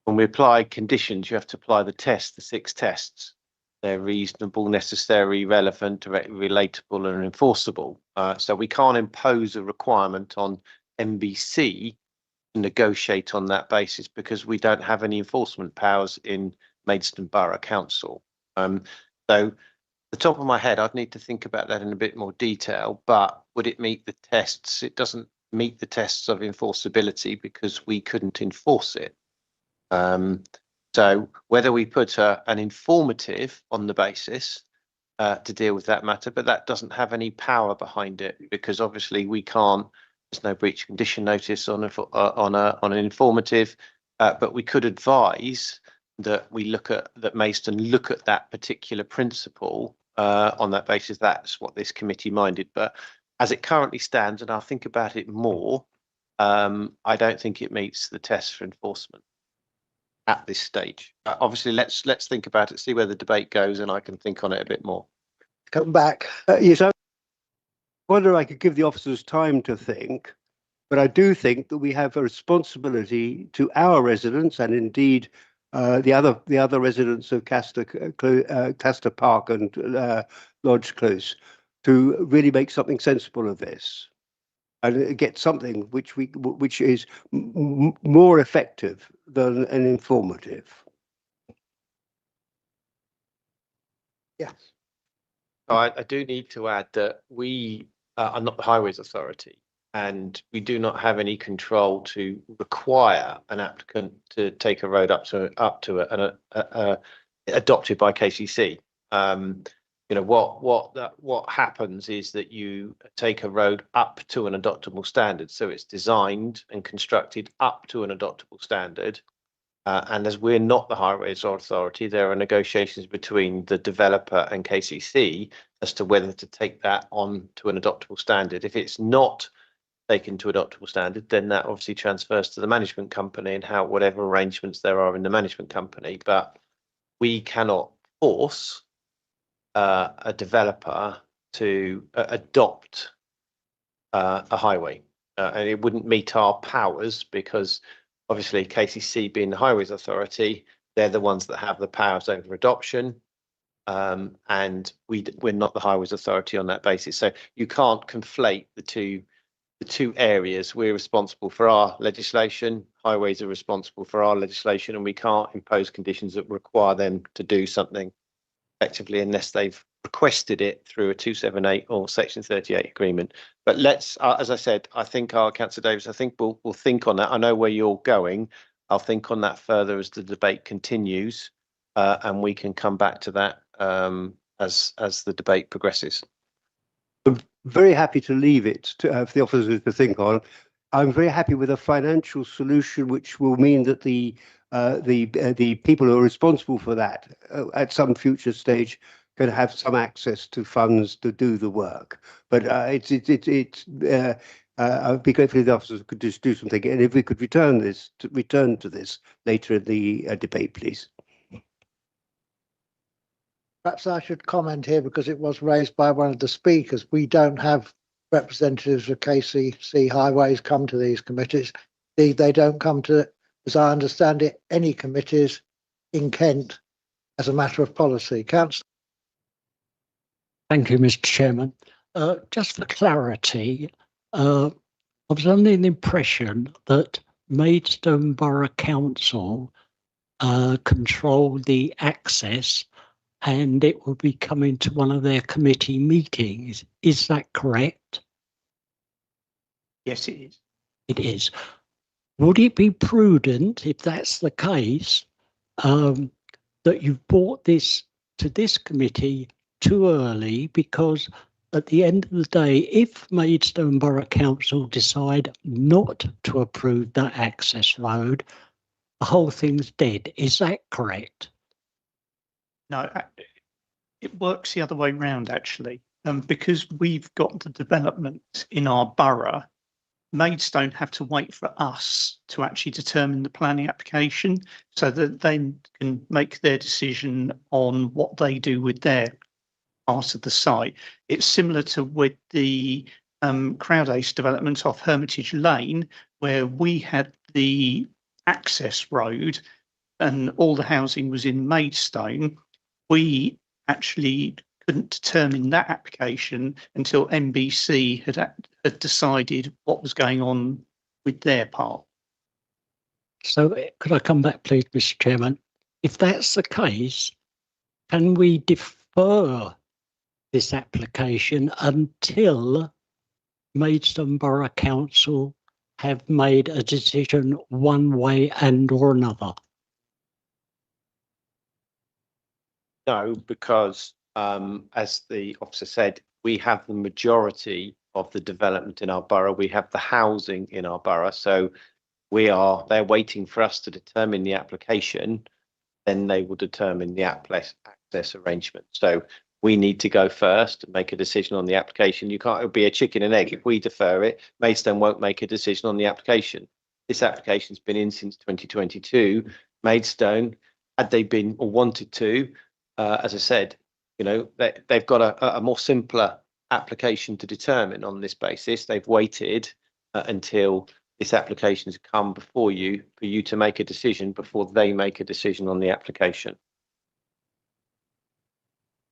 when we apply conditions, you have to apply the 6 tests. They're reasonable, necessary, relevant, relatable, and enforceable. So we can't impose a requirement on MBC to negotiate on that basis because we don't have any enforcement powers in Maidstone Borough Council. So the top of my head, I'd need to think about that in a bit more detail, but would it meet the tests? It doesn't meet the tests of enforceability because we couldn't enforce it. So whether we put an informative on the basis to deal with that matter, but that doesn't have any power behind it because obviously we can't. There's no breach of condition notice on an informative, but we could advise that Maidstone look at that particular principle on that basis. That's what this committee minded. But as it currently stands, and I'll think about it more, I don't think it meets the test for enforcement at this stage. Obviously, let's think about it, see where the debate goes, and I can think on it a bit more. Come back. Yes, I wonder if I could give the officers time to think, but I do think that we have a responsibility to our residents and indeed the other residents of Castor Park and Lodge Close to really make something sensible of this and get something which is more effective than an informative. Yes. I do need to add that we are not the Highways Authority, and we do not have any control to require an applicant to take a road up to adopted by KCC. What happens is that you take a road up to an adoptable standard, so it's designed and constructed up to an adoptable standard. And as we're not the Highways Authority, there are negotiations between the developer and KCC as to whether to take that on to an adoptable standard. If it's not taken to adoptable standard, then that obviously transfers to the management company and whatever arrangements there are in the management company. But we cannot force a developer to adopt a highway, and it wouldn't meet our powers because obviously KCC being the Highways Authority, they're the ones that have the powers over adoption, and we're not the Highways Authority on that basis. So you can't conflate the two areas. We're responsible for our legislation, highways are responsible for our legislation, and we can't impose conditions that require them to do something effectively unless they've requested it through a 278 or Section 38 agreement. But let's, as I said, I think Councillor Davis, I think we'll think on that. I know where you're going. I'll think on that further as the debate continues. and we can come back to that as the debate progresses. I'm very happy to leave it to for the officers to think on. I'm very happy with a financial solution which will mean that the people who are responsible for that at some future stage can have some access to funds to do the work. But I'd be grateful if the officers could just do something, and if we could return to this later in the debate, please. Perhaps I should comment here because it was raised by one of the speakers. We don't have representatives of KCC Highways come to these committees. They don't come to, as I understand it, any committees in Kent as a matter of policy. Councillor. Thank you, Mr. Chairman. Just for clarity, I was under the impression that Maidstone Borough Council control the access and it will be coming to one of their committee meetings. Is that correct? Yes, it is. It is. Would it be prudent, if that's the case, that you've brought this to this committee too early? Because at the end of the day, if Maidstone Borough Council decide not to approve that access road, the whole thing's dead. Is that correct? No, it works the other way round, actually. Because we've got the development in our borough, Maidstone have to wait for us to actually determine the planning application so that they can make their decision on what they do with their part of the site. It's similar to with the Crowdace development off Hermitage Lane, where we had the access road and all the housing was in Maidstone. We actually couldn't determine that application until NBC had decided what was going on with their part. So could I come back, please, Mr. Chairman? If that's the case, can we defer this application until Maidstone Borough Council have made a decision one way and or another? No, because as the officer said, we have the majority of the development in our borough. We have the housing in our borough. So they're waiting for us to determine the application. Then they will determine the access arrangement. So we need to go first and make a decision on the application. It'll be a chicken and egg. If we defer it, Maidstone won't make a decision on the application. This application's been in since 2022. Maidstone, had they been or wanted to, as I said, they've got a more simpler application to determine on this basis. They've waited until this application has come before you for you to make a decision before they make a decision on the application.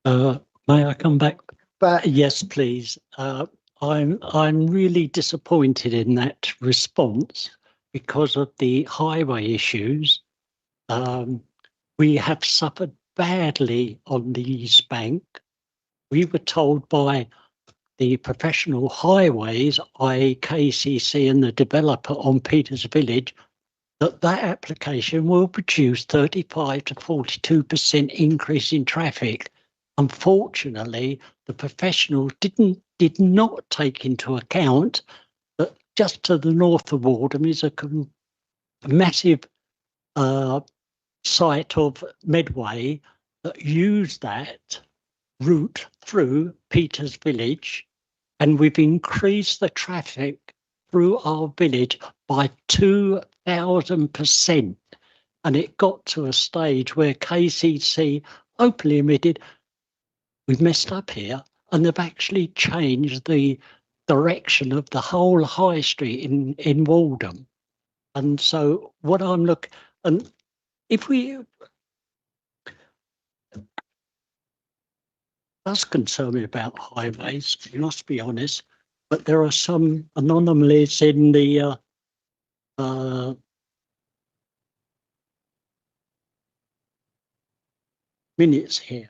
May I come back? Yes, please. I'm really disappointed in that response because of the highway issues. We have suffered badly on the East Bank. We were told by the professional highways, i.e. KCC and the developer on Peters Village, that application will produce 35 to 42% increase in traffic. Unfortunately, the professionals did not take into account that just to the north of Waldham is a massive site of Medway that use that route through Peters Village, and we've increased the traffic through our village by 2,000%. And it got to a stage where KCC openly admitted, we've messed up here, and they've actually changed the direction of the whole high street in Waldham. And so what I'm looking, and if we, does concern me about highways, you must be honest, but there are some anomalies in the minutes here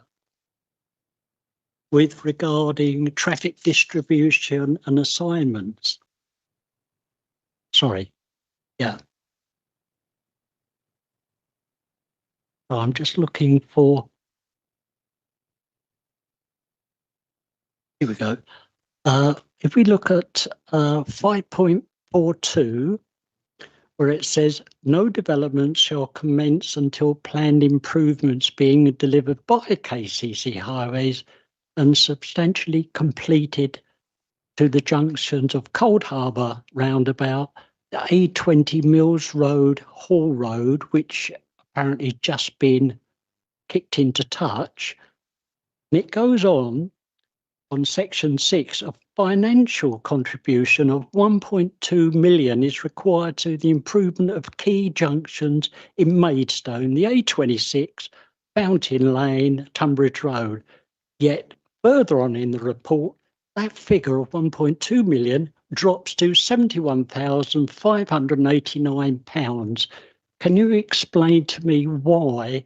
with regarding traffic distribution and assignments. Sorry, yeah. I'm just looking for. Here we go. If we look at 5.42, where it says no development shall commence until planned improvements being delivered by KCC Highways and substantially completed to the junctions of Cold Harbour roundabout, the A20 Mills Road, Hall Road, which apparently just been kicked into touch. And it goes on section 6, a financial contribution of 1.2 million is required to the improvement of key junctions in Maidstone, the A26, Fountain Lane, Tunbridge Road. Yet further on in the report, that figure of 1.2 million drops to £71,589. Can you explain to me why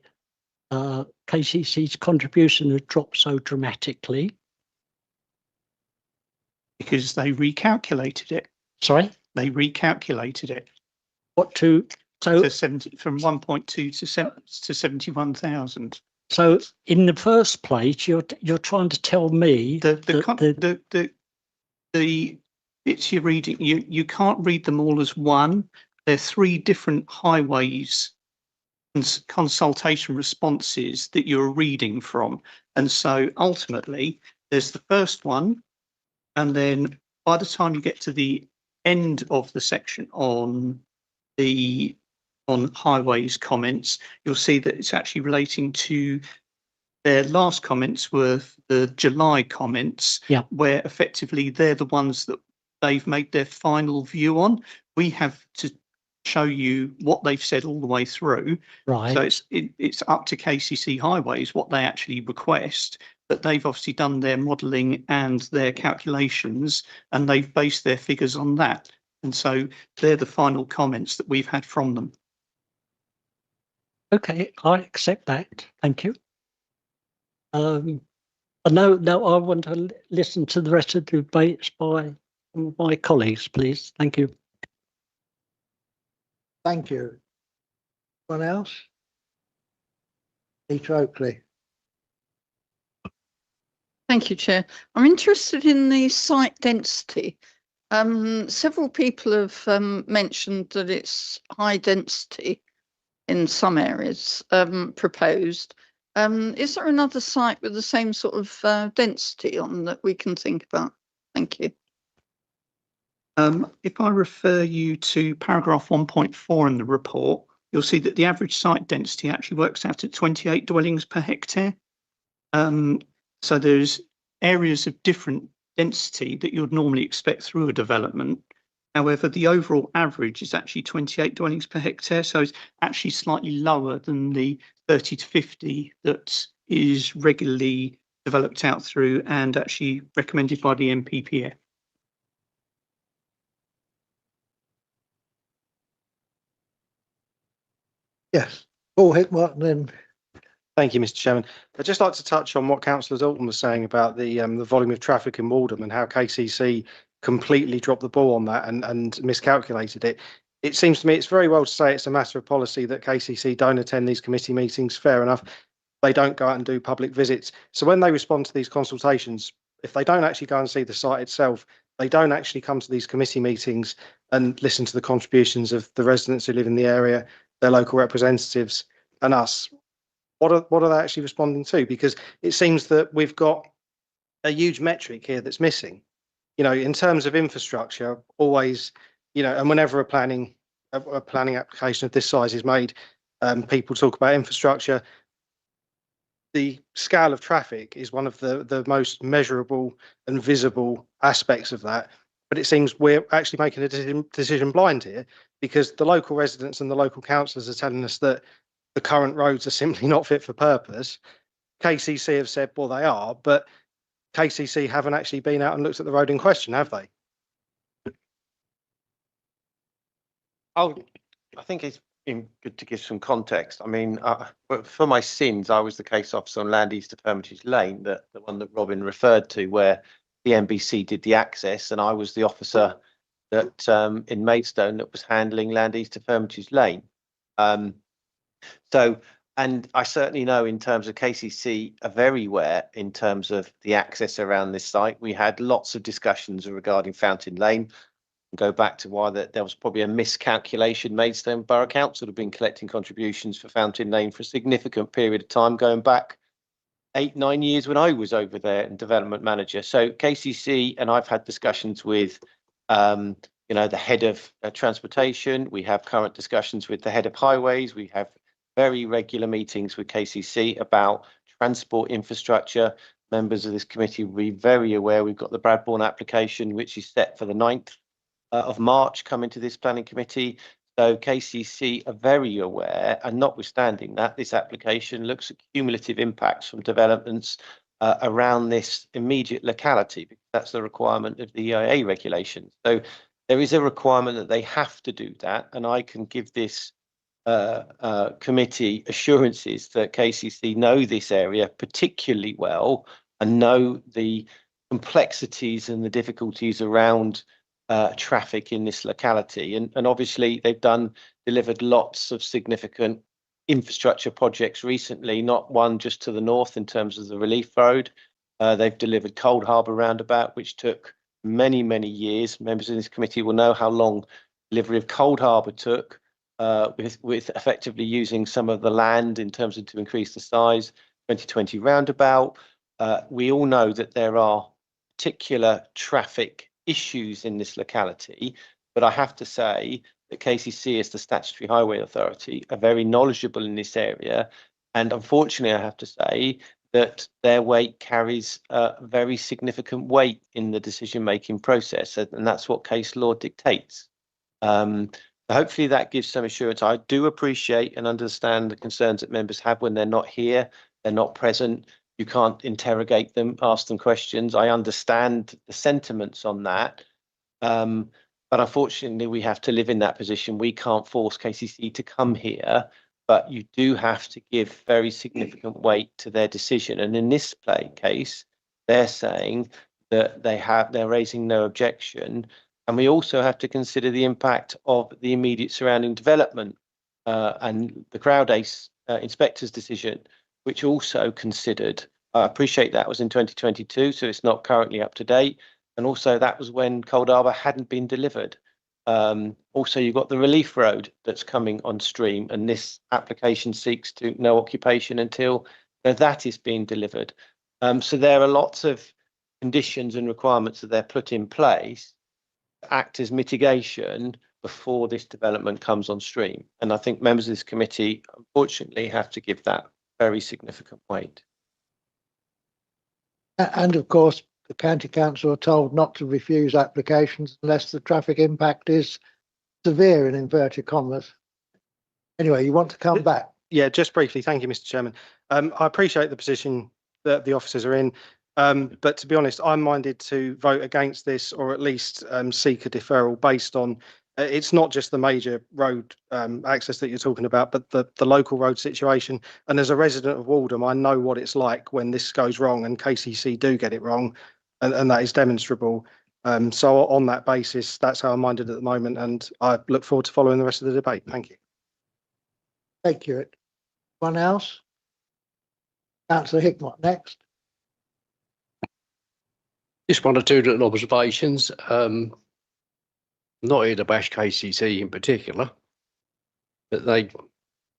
KCC's contribution has dropped so dramatically? Because they recalculated it. Sorry? They recalculated it. What to? So to 70, from 1.2 to 71,000. So in the first place, you're trying to tell me the bits you're reading, you can't read them all as one. They're three different highways and consultation responses that you're reading from. And so ultimately, there's the first one, and then by the time you get to the end of the section on highways comments, you'll see that it's actually relating to their last comments were the July comments, where effectively they're the ones that they've made their final view on. We have to show you what they've said all the way through. Right. So it's up to KCC Highways what they actually request, but they've obviously done their modelling and their calculations, and they've based their figures on that. And so they're the final comments that we've had from them. Okay, I accept that. Thank you. No, I want to listen to the rest of the debates by my colleagues, please. Thank you. Thank you. Anyone else? Peter Oakley. Thank you, Chair. I'm interested in the site density. Several people have mentioned that it's high density in some areas proposed. Is there another site with the same sort of density on that we can think about? Thank you. If I refer you to paragraph 1.4 in the report, you'll see that the average site density actually works out at 28 dwellings per hectare. So there's areas of different density that you'd normally expect through a development. However, the overall average is actually 28 dwellings per hectare, so it's actually slightly lower than the 30 to 50 that is regularly developed out through and actually recommended by the NPPF. Yes, Paul Hickmott, and Thank you, Mr. Chairman. I'd just like to touch on what Councillor Dalton was saying about the volume of traffic in Waltham and how KCC completely dropped the ball on that and miscalculated it. It seems to me it's very well to say it's a matter of policy that KCC don't attend these committee meetings. Fair enough. They don't go out and do public visits. So when they respond to these consultations, if they don't actually go and see the site itself, they don't actually come to these committee meetings and listen to the contributions of the residents who live in the area, their local representatives and us. What are they actually responding to? Because it seems that we've got a huge metric here that's missing. You know, in terms of infrastructure, always, you know, and whenever a planning application of this size is made, people talk about infrastructure. The scale of traffic is one of the most measurable and visible aspects of that. But it seems we're actually making a decision blind here, because the local residents and the local councillors are telling us that the current roads are simply not fit for purpose. KCC have said, well, they are, but KCC haven't actually been out and looked at the road in question, have they? I think it's good to give some context. I mean, for my sins, I was the case officer on Land East of Hermitage Lane, the one that Robin referred to, where the NBC did the access, and I was the officer that in Maidstone that was handling Land East of Hermitage Lane. So And I certainly know in terms of KCC are very aware in terms of the access around this site. We had lots of discussions regarding Fountain Lane. Go back to why there was probably a miscalculation. Maidstone Borough Council have been collecting contributions for Fountain Lane for a significant period of time, going back 8-9 years when I was over there and development manager. So KCC and I've had discussions with the head of transportation. We have current discussions with the head of highways. We have very regular meetings with KCC about transport infrastructure. Members of this committee will be very aware we've got the Bradbourne application, which is set for the 9th of March, coming to this planning committee. So KCC are very aware, and notwithstanding that, this application looks at cumulative impacts from developments around this immediate locality, because that's the requirement of the EIA regulations. So there is a requirement that they have to do that, and I can give this committee assurances that KCC know this area particularly well and know the complexities and the difficulties around traffic in this locality. And obviously they've delivered lots of significant infrastructure projects recently, not one just to the north in terms of the Relief Road. They've delivered Cold Harbour Roundabout, which took many, many years. Members of this committee will know how long delivery of Cold Harbour took, with effectively using some of the land in terms of to increase the size. 2020 roundabout. We all know that there are particular traffic issues in this locality, but I have to say that KCC, as the statutory highway authority, are very knowledgeable in this area, and unfortunately I have to say that their weight carries a very significant weight in the decision-making process, and that's what case law dictates. Hopefully that gives some assurance. I do appreciate and understand the concerns that members have when they're not here, they're not present. You can't interrogate them, ask them questions. I understand the sentiments on that. But unfortunately, we have to live in that position. We can't force KCC to come here, but you do have to give very significant weight to their decision. And in this case, they're saying that they're raising no objection. And we also have to consider the impact of the immediate surrounding development and the Crowd Ace inspector's decision, which also considered. I appreciate that was in 2022, so it's not currently up to date. And also that was when Cold Harbour hadn't been delivered. Also, you've got the Relief Road that's coming on stream, and this application seeks to no occupation until that is being delivered. So there are lots of conditions and requirements that they're put in place to act as mitigation before this development comes on stream. And I think members of this committee, unfortunately, have to give that very significant weight. And of course, the county council are told not to refuse applications unless the traffic impact is severe, in inverted commas. Anyway, you want to come back? Yeah, just briefly. Thank you, Mr. Chairman. I appreciate the position that the officers are in, but to be honest, I'm minded to vote against this, or at least seek a deferral based on it's not just the major road access that you're talking about, but the local road situation. And as a resident of Waltham, I know what it's like when this goes wrong, and KCC do get it wrong, and that is demonstrable. So on that basis, that's how I'm minded at the moment, and I look forward to following the rest of the debate. Thank you. Thank you. Anyone else? Councillor Hickmott next. Just one or two little observations. Not here to bash KCC in particular, but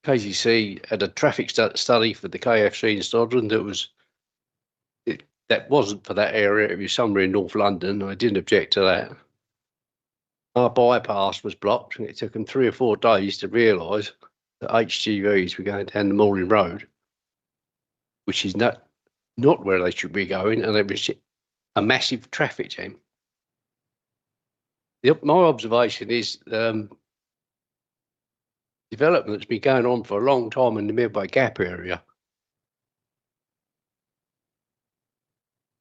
KCC had a traffic study for the KFC in Stodden that wasn't for that area. It was somewhere in North London. I didn't object to that. Our bypass was blocked, and it took them 3 or 4 days to realise that HGVs were going down the Malling Road, which is not where they should be going, and it was a massive traffic jam. My observation is development's been going on for a long time in the Midway Gap area.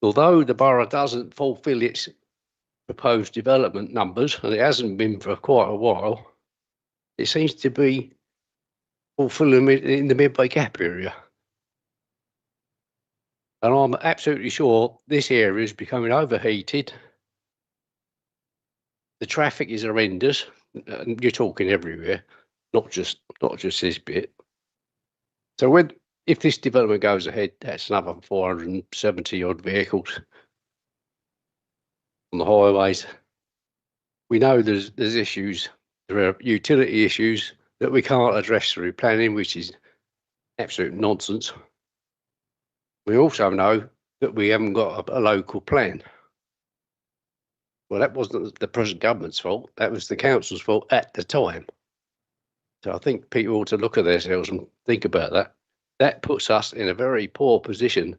Although the borough doesn't fulfil its proposed development numbers, and it hasn't been for quite a while, it seems to be fulfilling in the Midway Gap area. And I'm absolutely sure this area is becoming overheated. The traffic is horrendous, and you're talking everywhere, not just this bit. So if this development goes ahead, that's another 470 odd vehicles on the highways. We know there's issues, there are utility issues that we can't address through planning, which is absolute nonsense. We also know that we haven't got a local plan. Well, that wasn't the present government's fault. That was the council's fault at the time. So I think people ought to look at themselves and think about that. That puts us in a very poor position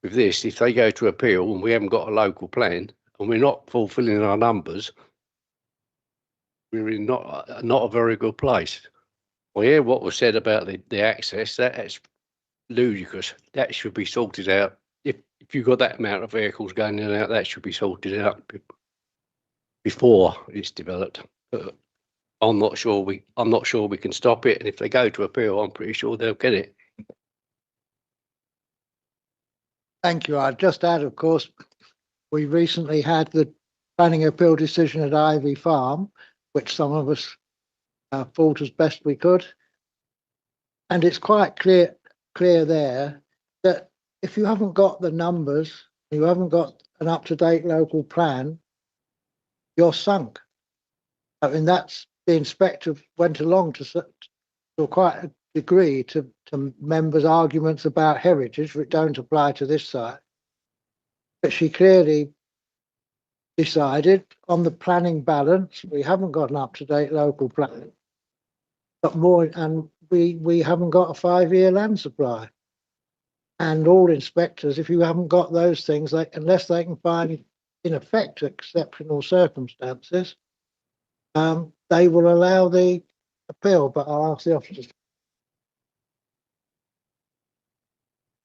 with this. If they go to appeal and we haven't got a local plan and we're not fulfilling our numbers, we're in not a very good place. Well, yeah, what was said about the access, that's ludicrous. That should be sorted out. If you've got that amount of vehicles going in and out, that should be sorted out before it's developed. I'm not sure we can stop it. And if they go to appeal, I'm pretty sure they'll get it. Thank you. I'd just add, of course, we recently had the planning appeal decision at Ivy Farm, which some of us fought as best we could. And it's quite clear there that if you haven't got the numbers, you haven't got an up-to-date local plan, you're sunk. I mean, that's the inspector went along to quite a degree to members' arguments about heritage, which don't apply to this site. But she clearly decided on the planning balance, we haven't got an up-to-date local plan, but more, and we haven't got a 5-year land supply. And all inspectors, if you haven't got those things, unless they can find, in effect, exceptional circumstances, they will allow the appeal. But I'll ask the officers.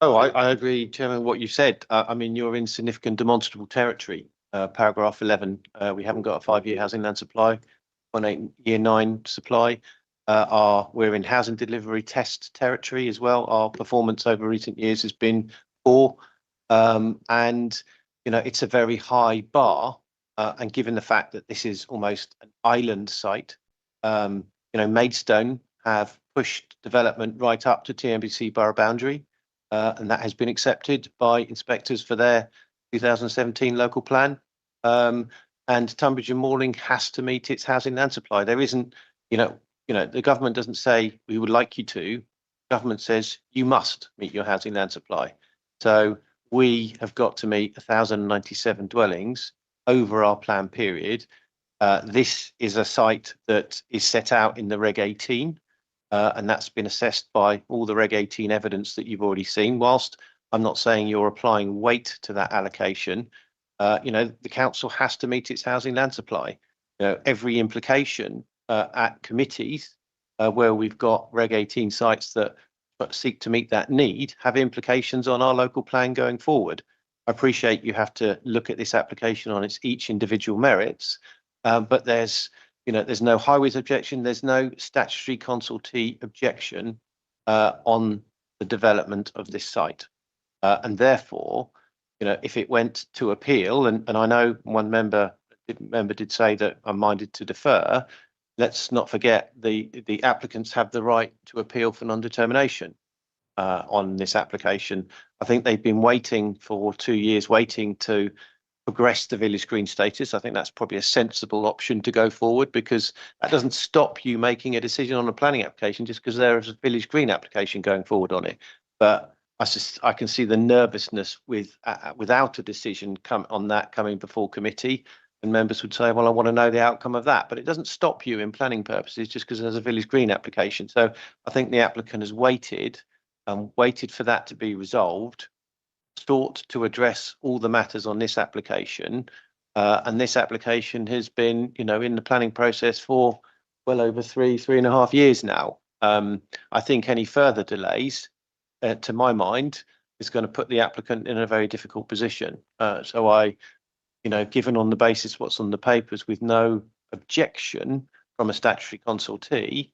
Oh, I agree, Chairman, what you said. I mean, you're in significant demonstrable territory. Paragraph 11, we haven't got a 5-year housing land supply, on 8-year 9 supply. We're in housing delivery test territory as well. Our performance over recent years has been poor, and it's a very high bar. And given the fact that this is almost an island site, Maidstone have pushed development right up to TNBC borough boundary, and that has been accepted by inspectors for their 2017 local plan. And Tunbridge and Morling has to meet its housing land supply. There isn't, the government doesn't say we would like you to. Government says you must meet your housing land supply. So we have got to meet 1,097 dwellings over our plan period. This is a site that is set out in the Reg 18, and that's been assessed by all the Reg 18 evidence that you've already seen. Whilst I'm not saying you're applying weight to that allocation, the council has to meet its housing land supply. Every implication at committees where we've got Reg 18 sites that seek to meet that need have implications on our local plan going forward. I appreciate you have to look at this application on its each individual merits, but there's no highways objection, there's no statutory consultee objection on the development of this site. And therefore, if it went to appeal, and I know one member did say that I'm minded to defer, let's not forget the applicants have the right to appeal for non-determination on this application. I think they've been waiting for 2 years, waiting to progress the village green status. I think that's probably a sensible option to go forward, because that doesn't stop you making a decision on a planning application just because there is a village green application going forward on it. But I can see the nervousness without a decision on that coming before committee, and members would say, well, I want to know the outcome of that. But it doesn't stop you in planning purposes just because there's a village green application. So I think the applicant has waited for that to be resolved, sought to address all the matters on this application, and this application has been, in the planning process for well over 3.5 years now. I think any further delays, to my mind, is going to put the applicant in a very difficult position. So I, given on the basis what's on the papers with no objection from a statutory consultee,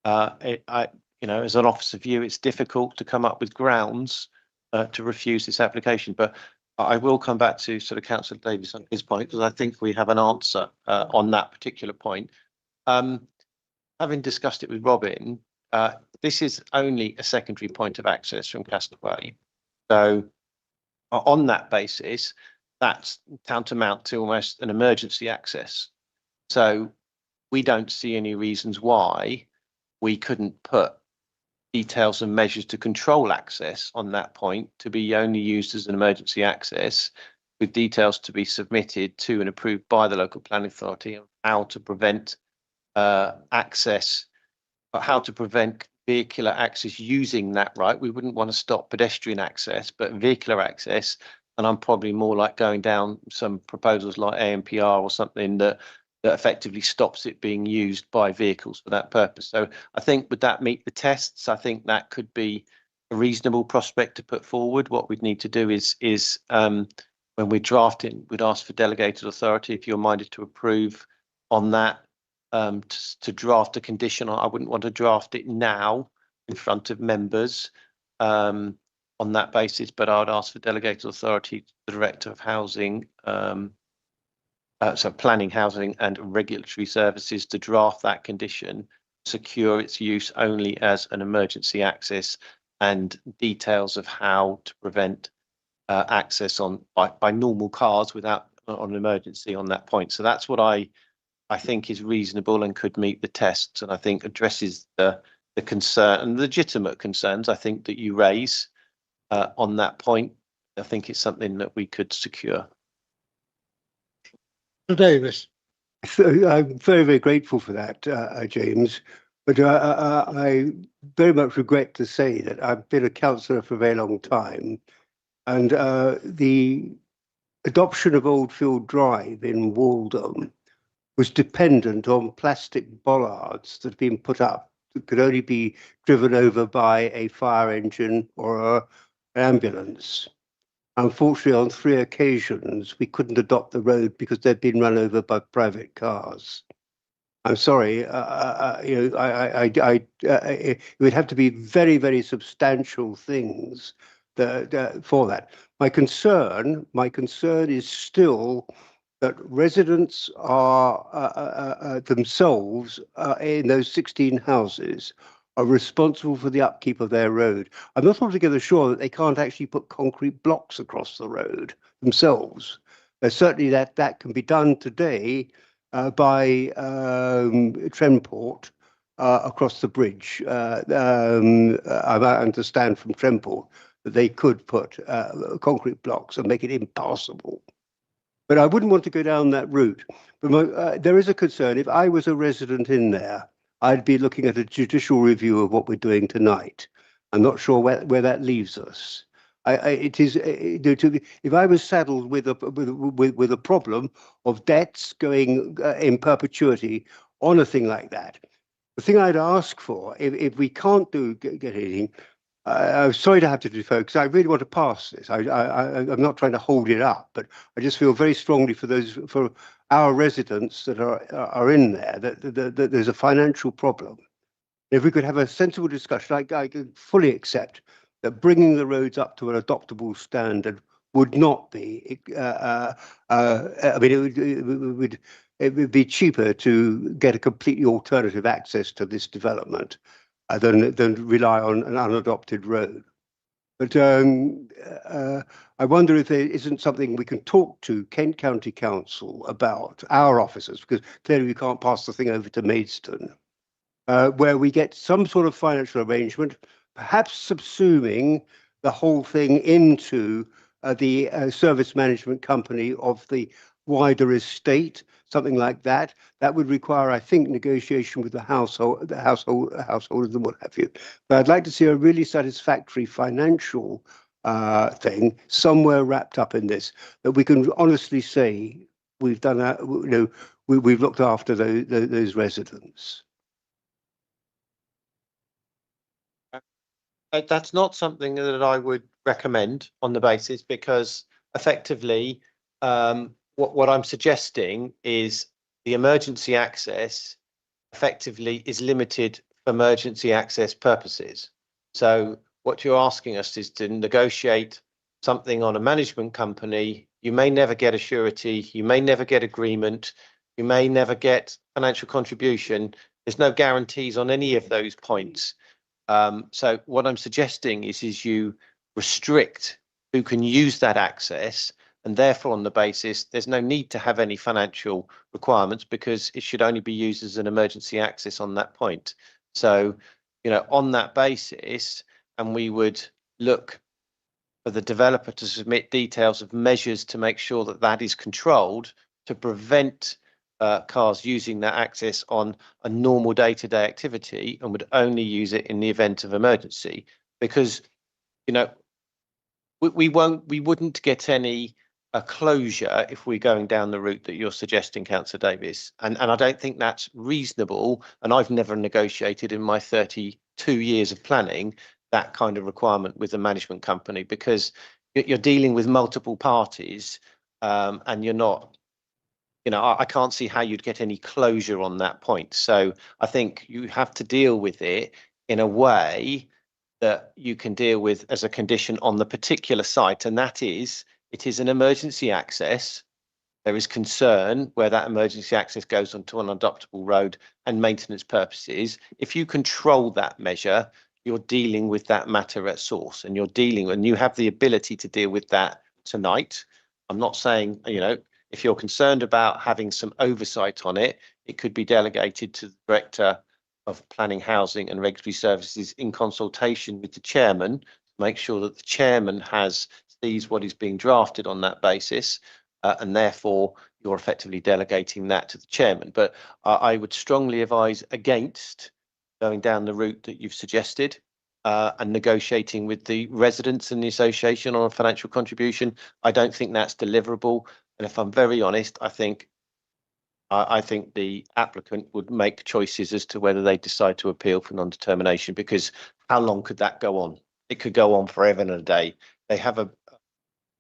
as an officer view, it's difficult to come up with grounds to refuse this application. But I will come back to sort of Councillor Davies on his point, because I think we have an answer on that particular point. Having discussed it with Robin, this is only a secondary point of access from Castlereagh. So on that basis, that's tantamount to almost an emergency access. So we don't see any reasons why we couldn't put details and measures to control access on that point to be only used as an emergency access, with details to be submitted to and approved by the local planning authority on how to prevent access, or how to prevent vehicular access using that right. We wouldn't want to stop pedestrian access, but vehicular access. And I'm probably more like going down some proposals like ANPR or something that effectively stops it being used by vehicles for that purpose. So I think would that meet the tests? I think that could be a reasonable prospect to put forward. What we'd need to do is when we're drafting, we'd ask for delegated authority if you're minded to approve on that, to draft a condition. I wouldn't want to draft it now in front of members on that basis, but I would ask for delegated authority to the Director of Housing, so Planning, Housing and Regulatory Services, to draft that condition, secure its use only as an emergency access, and details of how to prevent access on by normal cars without on an emergency on that point. So that's what I think is reasonable and could meet the tests, and I think addresses the concern and legitimate concerns I think that you raise on that point. I think it's something that we could secure. Davis. So I'm very, very grateful for that, James. But I very much regret to say that I've been a councillor for a very long time, and the adoption of Oldfield Drive in Waltham was dependent on plastic bollards that had been put up that could only be driven over by a fire engine or an ambulance. Unfortunately, on 3 occasions, we couldn't adopt the road because they'd been run over by private cars. I'm sorry, it would have to be very, very substantial things for that. My concern is still that residents are themselves in those 16 houses are responsible for the upkeep of their road. I'm not altogether sure that they can't actually put concrete blocks across the road themselves. Certainly that can be done today by Tremport across the bridge. I understand from Tremport that they could put concrete blocks and make it impassable. But I wouldn't want to go down that route. But there is a concern. If I was a resident in there, I'd be looking at a judicial review of what we're doing tonight. I'm not sure where that leaves us. If I was saddled with a problem of debts going in perpetuity on a thing like that, the thing I'd ask for, if we can't get anything, I'm sorry to have to defer because I really want to pass this. I'm not trying to hold it up, but I just feel very strongly for our residents that are in there that there's a financial problem. If we could have a sensible discussion, I could fully accept that bringing the roads up to an adoptable standard would not be. I mean, it would be cheaper to get a completely alternative access to this development than rely on an unadopted road. But I wonder if there isn't something we can talk to Kent County Council about, our officers, because clearly we can't pass the thing over to Maidstone, where we get some sort of financial arrangement, perhaps subsuming the whole thing into the service management company of the wider estate, something like that. That would require, I think, negotiation with the householders and what have you. But I'd like to see a really satisfactory financial thing somewhere wrapped up in this, that we can honestly say we've done that. We've looked after those residents. That's not something that I would recommend on the basis, because effectively what I'm suggesting is the emergency access effectively is limited for emergency access purposes. So what you're asking us is to negotiate something on a management company. You may never get a surety, you may never get agreement, you may never get financial contribution There's no guarantees on any of those points. So what I'm suggesting is you restrict who can use that access, and therefore on the basis there's no need to have any financial requirements because it should only be used as an emergency access on that point. So, on that basis, and we would look for the developer to submit details of measures to make sure that that is controlled to prevent cars using that access on a normal day-to-day activity, and would only use it in the event of emergency, because we wouldn't get any closure if we're going down the route that you're suggesting, Councillor Davies, and I don't think that's reasonable. And I've never negotiated in my 32 years of planning that kind of requirement with a management company, because you're dealing with multiple parties, and you're not. I can't see how you'd get any closure on that point. So I think you have to deal with it in a way that you can deal with as a condition on the particular site, and that is, it is an emergency access. There is concern where that emergency access goes onto an adoptable road and maintenance purposes. If you control that measure, you're dealing with that matter at source, and you have the ability to deal with that tonight. I'm not saying, if you're concerned about having some oversight on it, it could be delegated to the Director of Planning, Housing and Regulatory Services in consultation with the Chairman to make sure that the Chairman sees what is being drafted on that basis, and therefore you're effectively delegating that to the Chairman. But I would strongly advise against going down the route that you've suggested, and negotiating with the residents and the association on a financial contribution. I don't think that's deliverable. And if I'm very honest, I think the applicant would make choices as to whether they decide to appeal for non-determination, because how long could that go on? It could go on forever and a day. They have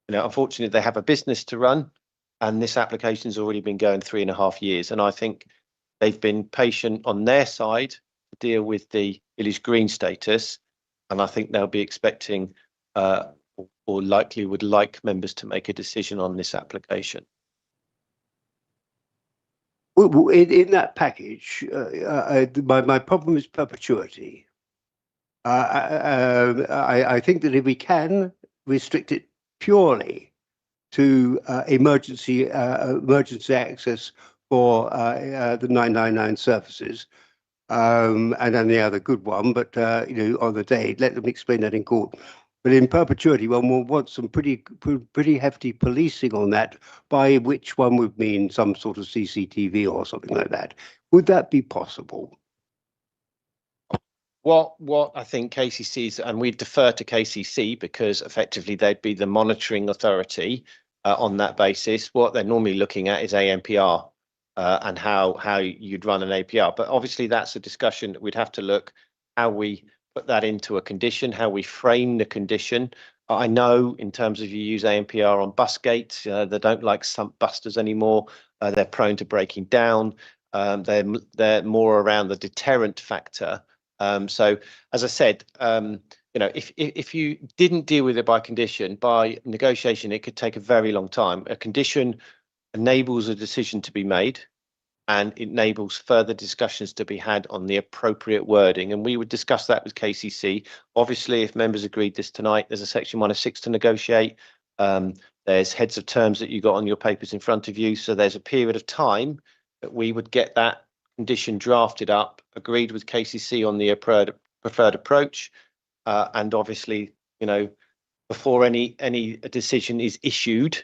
unfortunately, they have a business to run, and this application has already been going 3.5 years. And I think they've been patient on their side to deal with the village green status, and I think they'll be expecting, or likely would like members to make a decision on this application. Well, in that package, my problem is perpetuity. I think that if we can restrict it purely to emergency access for the 999 services, and then the other good one, but on the day, let them explain that in court. But in perpetuity, one will want some pretty hefty policing on that, by which one would mean some sort of CCTV or something like that. Would that be possible? What I think KCC's, and we defer to KCC because effectively they'd be the monitoring authority on that basis. What they're normally looking at is ANPR, and how you'd run an APR. But obviously that's a discussion that we'd have to look how we put that into a condition, how we frame the condition. I know in terms of you use ANPR on bus gates, they don't like sump busters anymore. They're prone to breaking down. They're more around the deterrent factor. So as I said, if you didn't deal with it by condition, by negotiation, it could take a very long time. A condition enables a decision to be made, and it enables further discussions to be had on the appropriate wording. And we would discuss that with KCC. Obviously, if members agreed this tonight, there's a section 106 to negotiate. There's heads of terms that you got on your papers in front of you. So there's a period of time that we would get that condition drafted up, agreed with KCC on the preferred approach, and obviously, before any decision is issued,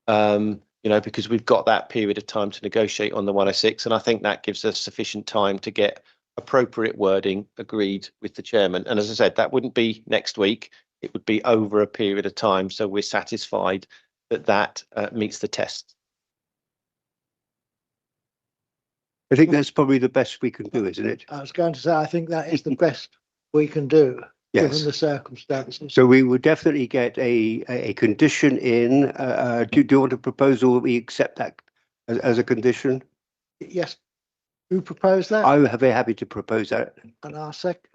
because we've got that period of time to negotiate on the 106, and I think that gives us sufficient time to get appropriate wording agreed with the Chairman. And as I said, that wouldn't be next week, it would be over a period of time, so we're satisfied that meets the test. I think that's probably the best we can do, isn't it? I was going to say, I think that is the best we can do, Yes. given the circumstances. So we would definitely get a condition in. Do you want a proposal that we accept that as a condition? Yes. Who proposed that? I'm very happy to propose that. And I'll second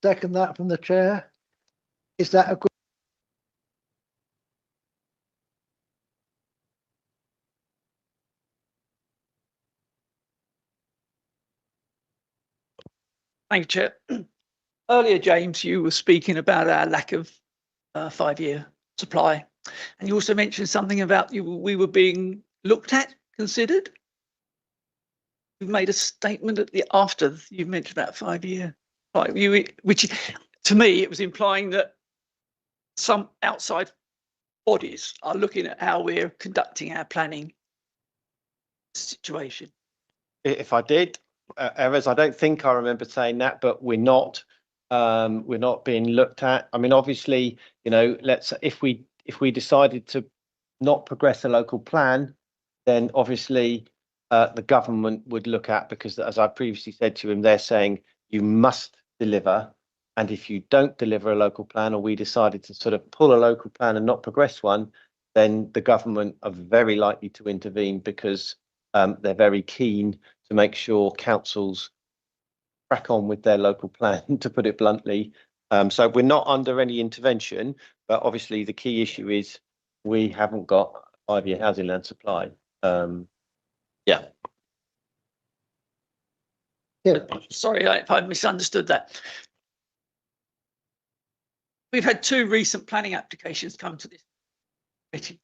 that from the chair. Is that a good? Thank you, Chair. Earlier, James, you were speaking about our lack of 5-year supply, and you also mentioned something about we were being looked at, considered. You made a statement at the after you mentioned about 5-year, which to me it was implying that some outside bodies are looking at how we're conducting our planning situation. If I did, Erez, I don't think I remember saying that, but we're not being looked at. I mean, obviously, you know, if we decided to not progress a local plan, then obviously the government would look at, because as I previously said to him, they're saying you must deliver. And if you don't deliver a local plan, or we decided to sort of pull a local plan and not progress one, then the government are very likely to intervene, because they're very keen to make sure councils crack on with their local plan, to put it bluntly. So we're not under any intervention, but obviously the key issue is we haven't got 5-year housing land supply. Yeah. Sorry if I misunderstood that. We've had 2 recent planning applications come to this committee.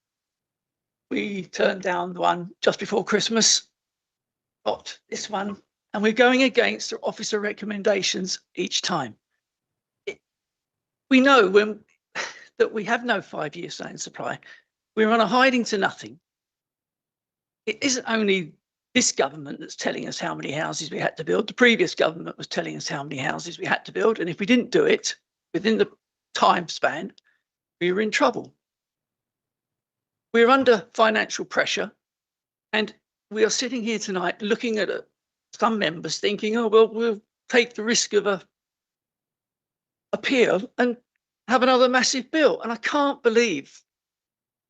We turned down the one just before Christmas, got this one, and we're going against the officer recommendations each time. We know that we have no 5-year land supply. We're on a hiding to nothing. It isn't only this government that's telling us how many houses we had to build. The previous government was telling us how many houses we had to build, and if we didn't do it within the time span, we were in trouble. We're under financial pressure, and we are sitting here tonight looking at some members thinking, oh, well, we'll take the risk of a appeal and have another massive bill. And I can't believe,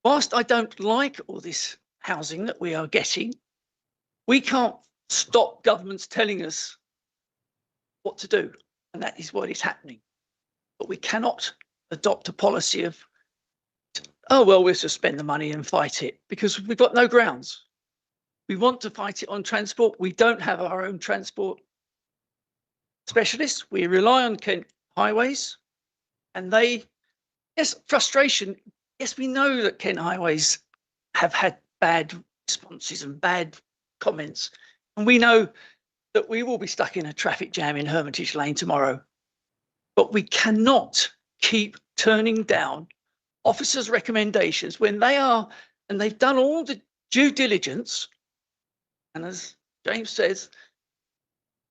whilst I don't like all this housing that we are getting, we can't stop governments telling us what to do. And that is what is happening. But we cannot adopt a policy of, oh, well, we'll just spend the money and fight it, because we've got no grounds. We want to fight it on transport. We don't have our own transport specialists. We rely on Kent Highways, and yes, frustration. Yes, we know that Kent Highways have had bad responses and bad comments. And we know that we will be stuck in a traffic jam in Hermitage Lane tomorrow. But we cannot keep turning down officers' recommendations when they've done all the due diligence. And as James says,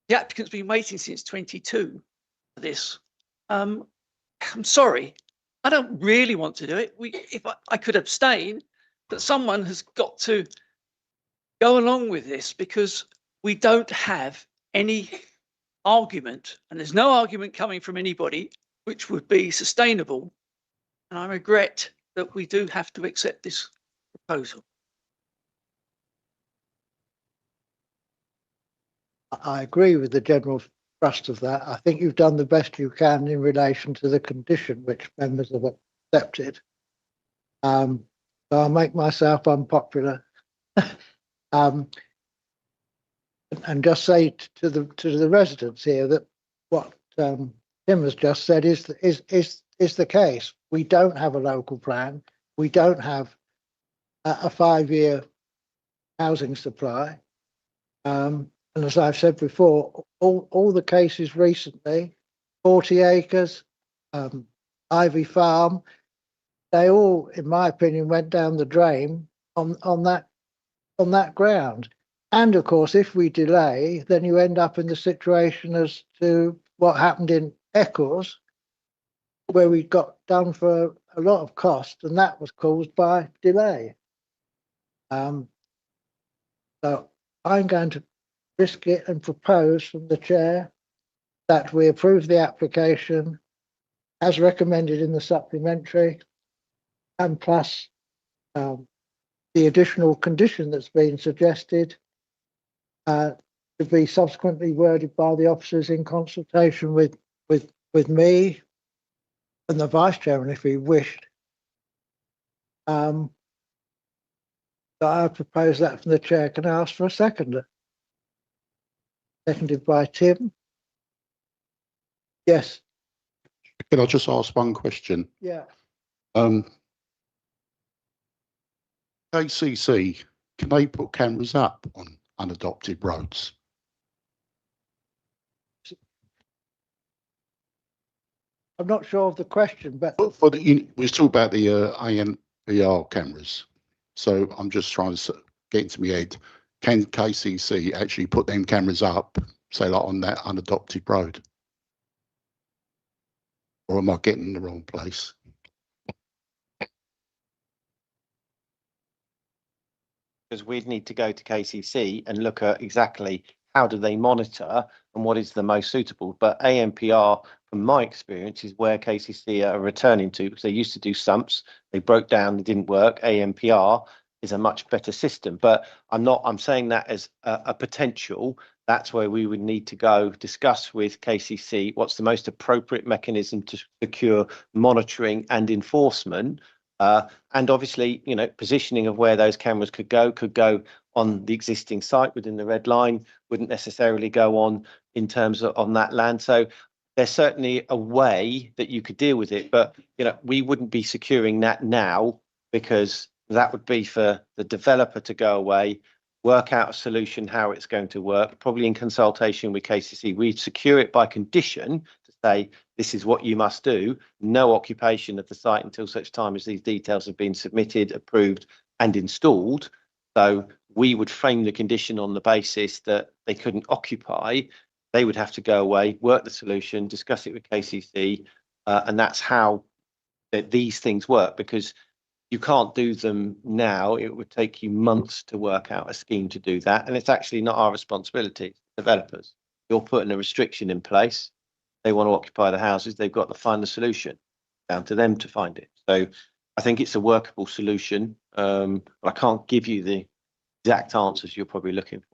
the applicant's been waiting since 22 for this. I'm sorry, I don't really want to do it. If I could abstain, but someone has got to go along with this, because we don't have any argument, and there's no argument coming from anybody which would be sustainable. And I regret that we do have to accept this proposal. I agree with the general thrust of that. I think you've done the best you can in relation to the condition which members have accepted. So I'll make myself unpopular. And just say to the residents here that what Tim has just said is the case. We don't have a local plan. We don't have a 5-year housing supply. And as I've said before, all the cases recently, 40 acres, Ivy Farm, they all, in my opinion, went down the drain on that ground. And of course, if we delay, then you end up in the situation as to what happened in Eccles, where we got done for a lot of cost, and that was caused by delay. So I'm going to risk it and propose from the chair that we approve the application as recommended in the supplementary, and plus the additional condition that's been suggested to be subsequently worded by the officers in consultation with me and the vice chairman if he wished. So I propose that from the chair. Can I ask for a seconder? Seconded by Tim. Yes. Can I just ask one question? Yeah. KCC, can they put cameras up on unadopted roads? I'm not sure of the question, but For the, we're talking about the ANPR cameras. So I'm just trying to get into my head. Can KCC actually put them cameras up, say like on that unadopted road? Or am I getting in the wrong place? Because we'd need to go to KCC and look at exactly how do they monitor and what is the most suitable. But ANPR, from my experience, is where KCC are returning to, because they used to do sumps, they broke down, they didn't work. ANPR is a much better system. But I'm saying that as a potential. That's where we would need to go discuss with KCC what's the most appropriate mechanism to secure monitoring and enforcement. And obviously, you know, positioning of where those cameras could go on the existing site within the red line, wouldn't necessarily go on in terms of on that land. So there's certainly a way that you could deal with it, but you know, we wouldn't be securing that now, because that would be for the developer to go away, work out a solution how it's going to work, probably in consultation with KCC. We'd secure it by condition to say this is what you must do, no occupation of the site until such time as these details have been submitted, approved and installed. So we would frame the condition on the basis that they couldn't occupy. They would have to go away, work the solution, discuss it with KCC, and that's how these things work, because you can't do them now. It would take you months to work out a scheme to do that, and it's actually not our responsibility, developers. You're putting a restriction in place. They want to occupy the houses, they've got to find the solution. Down to them to find it. So I think it's a workable solution. But I can't give you the exact answers you're probably looking for.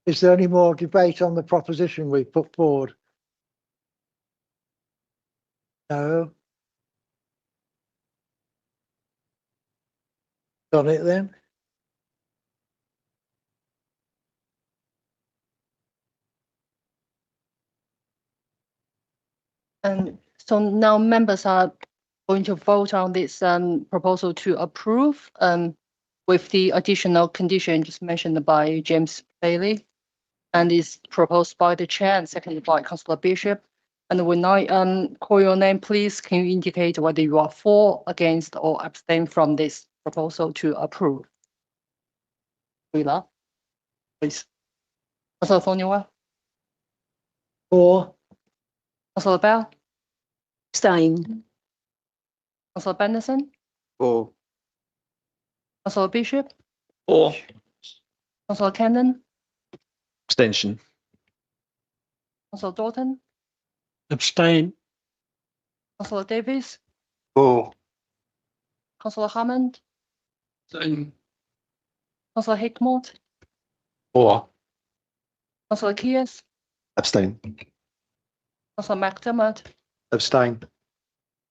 is there any more debate on the proposition we put forward? No. On it then? And so now members are going to vote on this proposal to approve with the additional condition just mentioned by James Bailey, and is proposed by the chair and seconded by Councillor Bishop. And when I call your name, please can you indicate whether you are for, against, or abstain from this proposal to approve? Wheeler, please. Councillor Thornewell. For. Councillor Bell. Abstain. Councillor Benderson. For. Councillor Bishop. For. Councillor Cannon. Abstention. Councillor Dalton. Abstain. Councillor Davies. For. Councillor Hammond. Abstain. Councillor Hickmott. For. Councillor Kears. Abstain. Councillor McDermott. Abstain.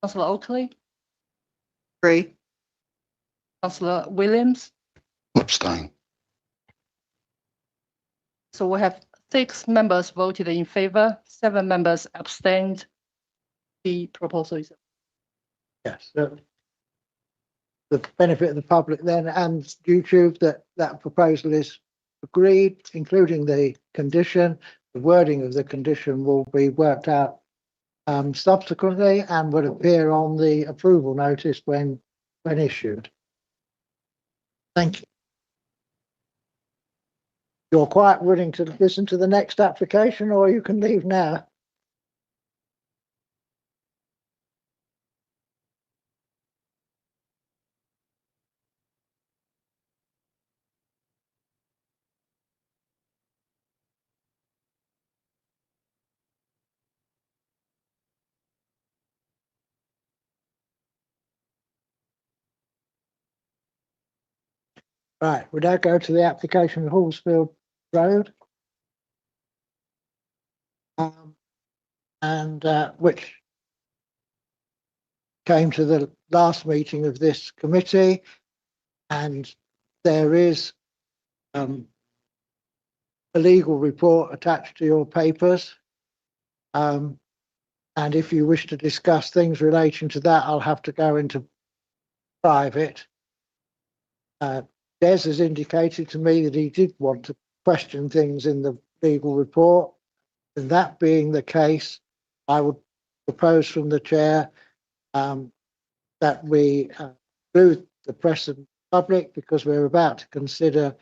Councillor Oakley. Agree. Councillor Williams. Abstain. So we have 6 members voted in favour, 7 members abstained. The proposal is. Yes. The benefit of the public then and YouTube that proposal is agreed, including the condition. The wording of the condition will be worked out subsequently and would appear on the approval notice when issued. Thank you. You're quite willing to listen to the next application, or you can leave now. Right, we now go to the application of Hallsfield Road, and which came to the last meeting of this committee, and there is a legal report attached to your papers. And if you wish to discuss things relating to that, I'll have to go into private. Des has indicated to me that he did want to question things in the legal report. And that being the case, I would propose from the chair that we include the press and public, because we're about to consider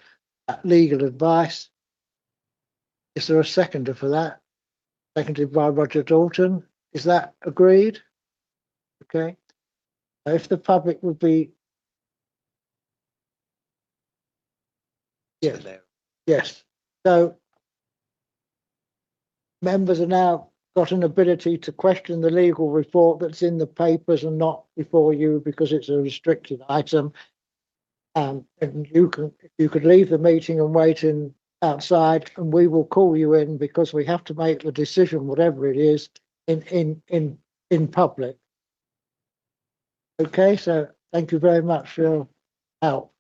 legal advice. Is there a seconder for that? Seconded by Roger Dalton. Is that agreed? Okay. If the public would be. Yes. Yes. So members are now got an ability to question the legal report that's in the papers and not before you, because it's a restricted item. And you could leave the meeting and wait in outside, and we will call you in, because we have to make the decision, whatever it is, in public. Okay, so thank you very much for your help.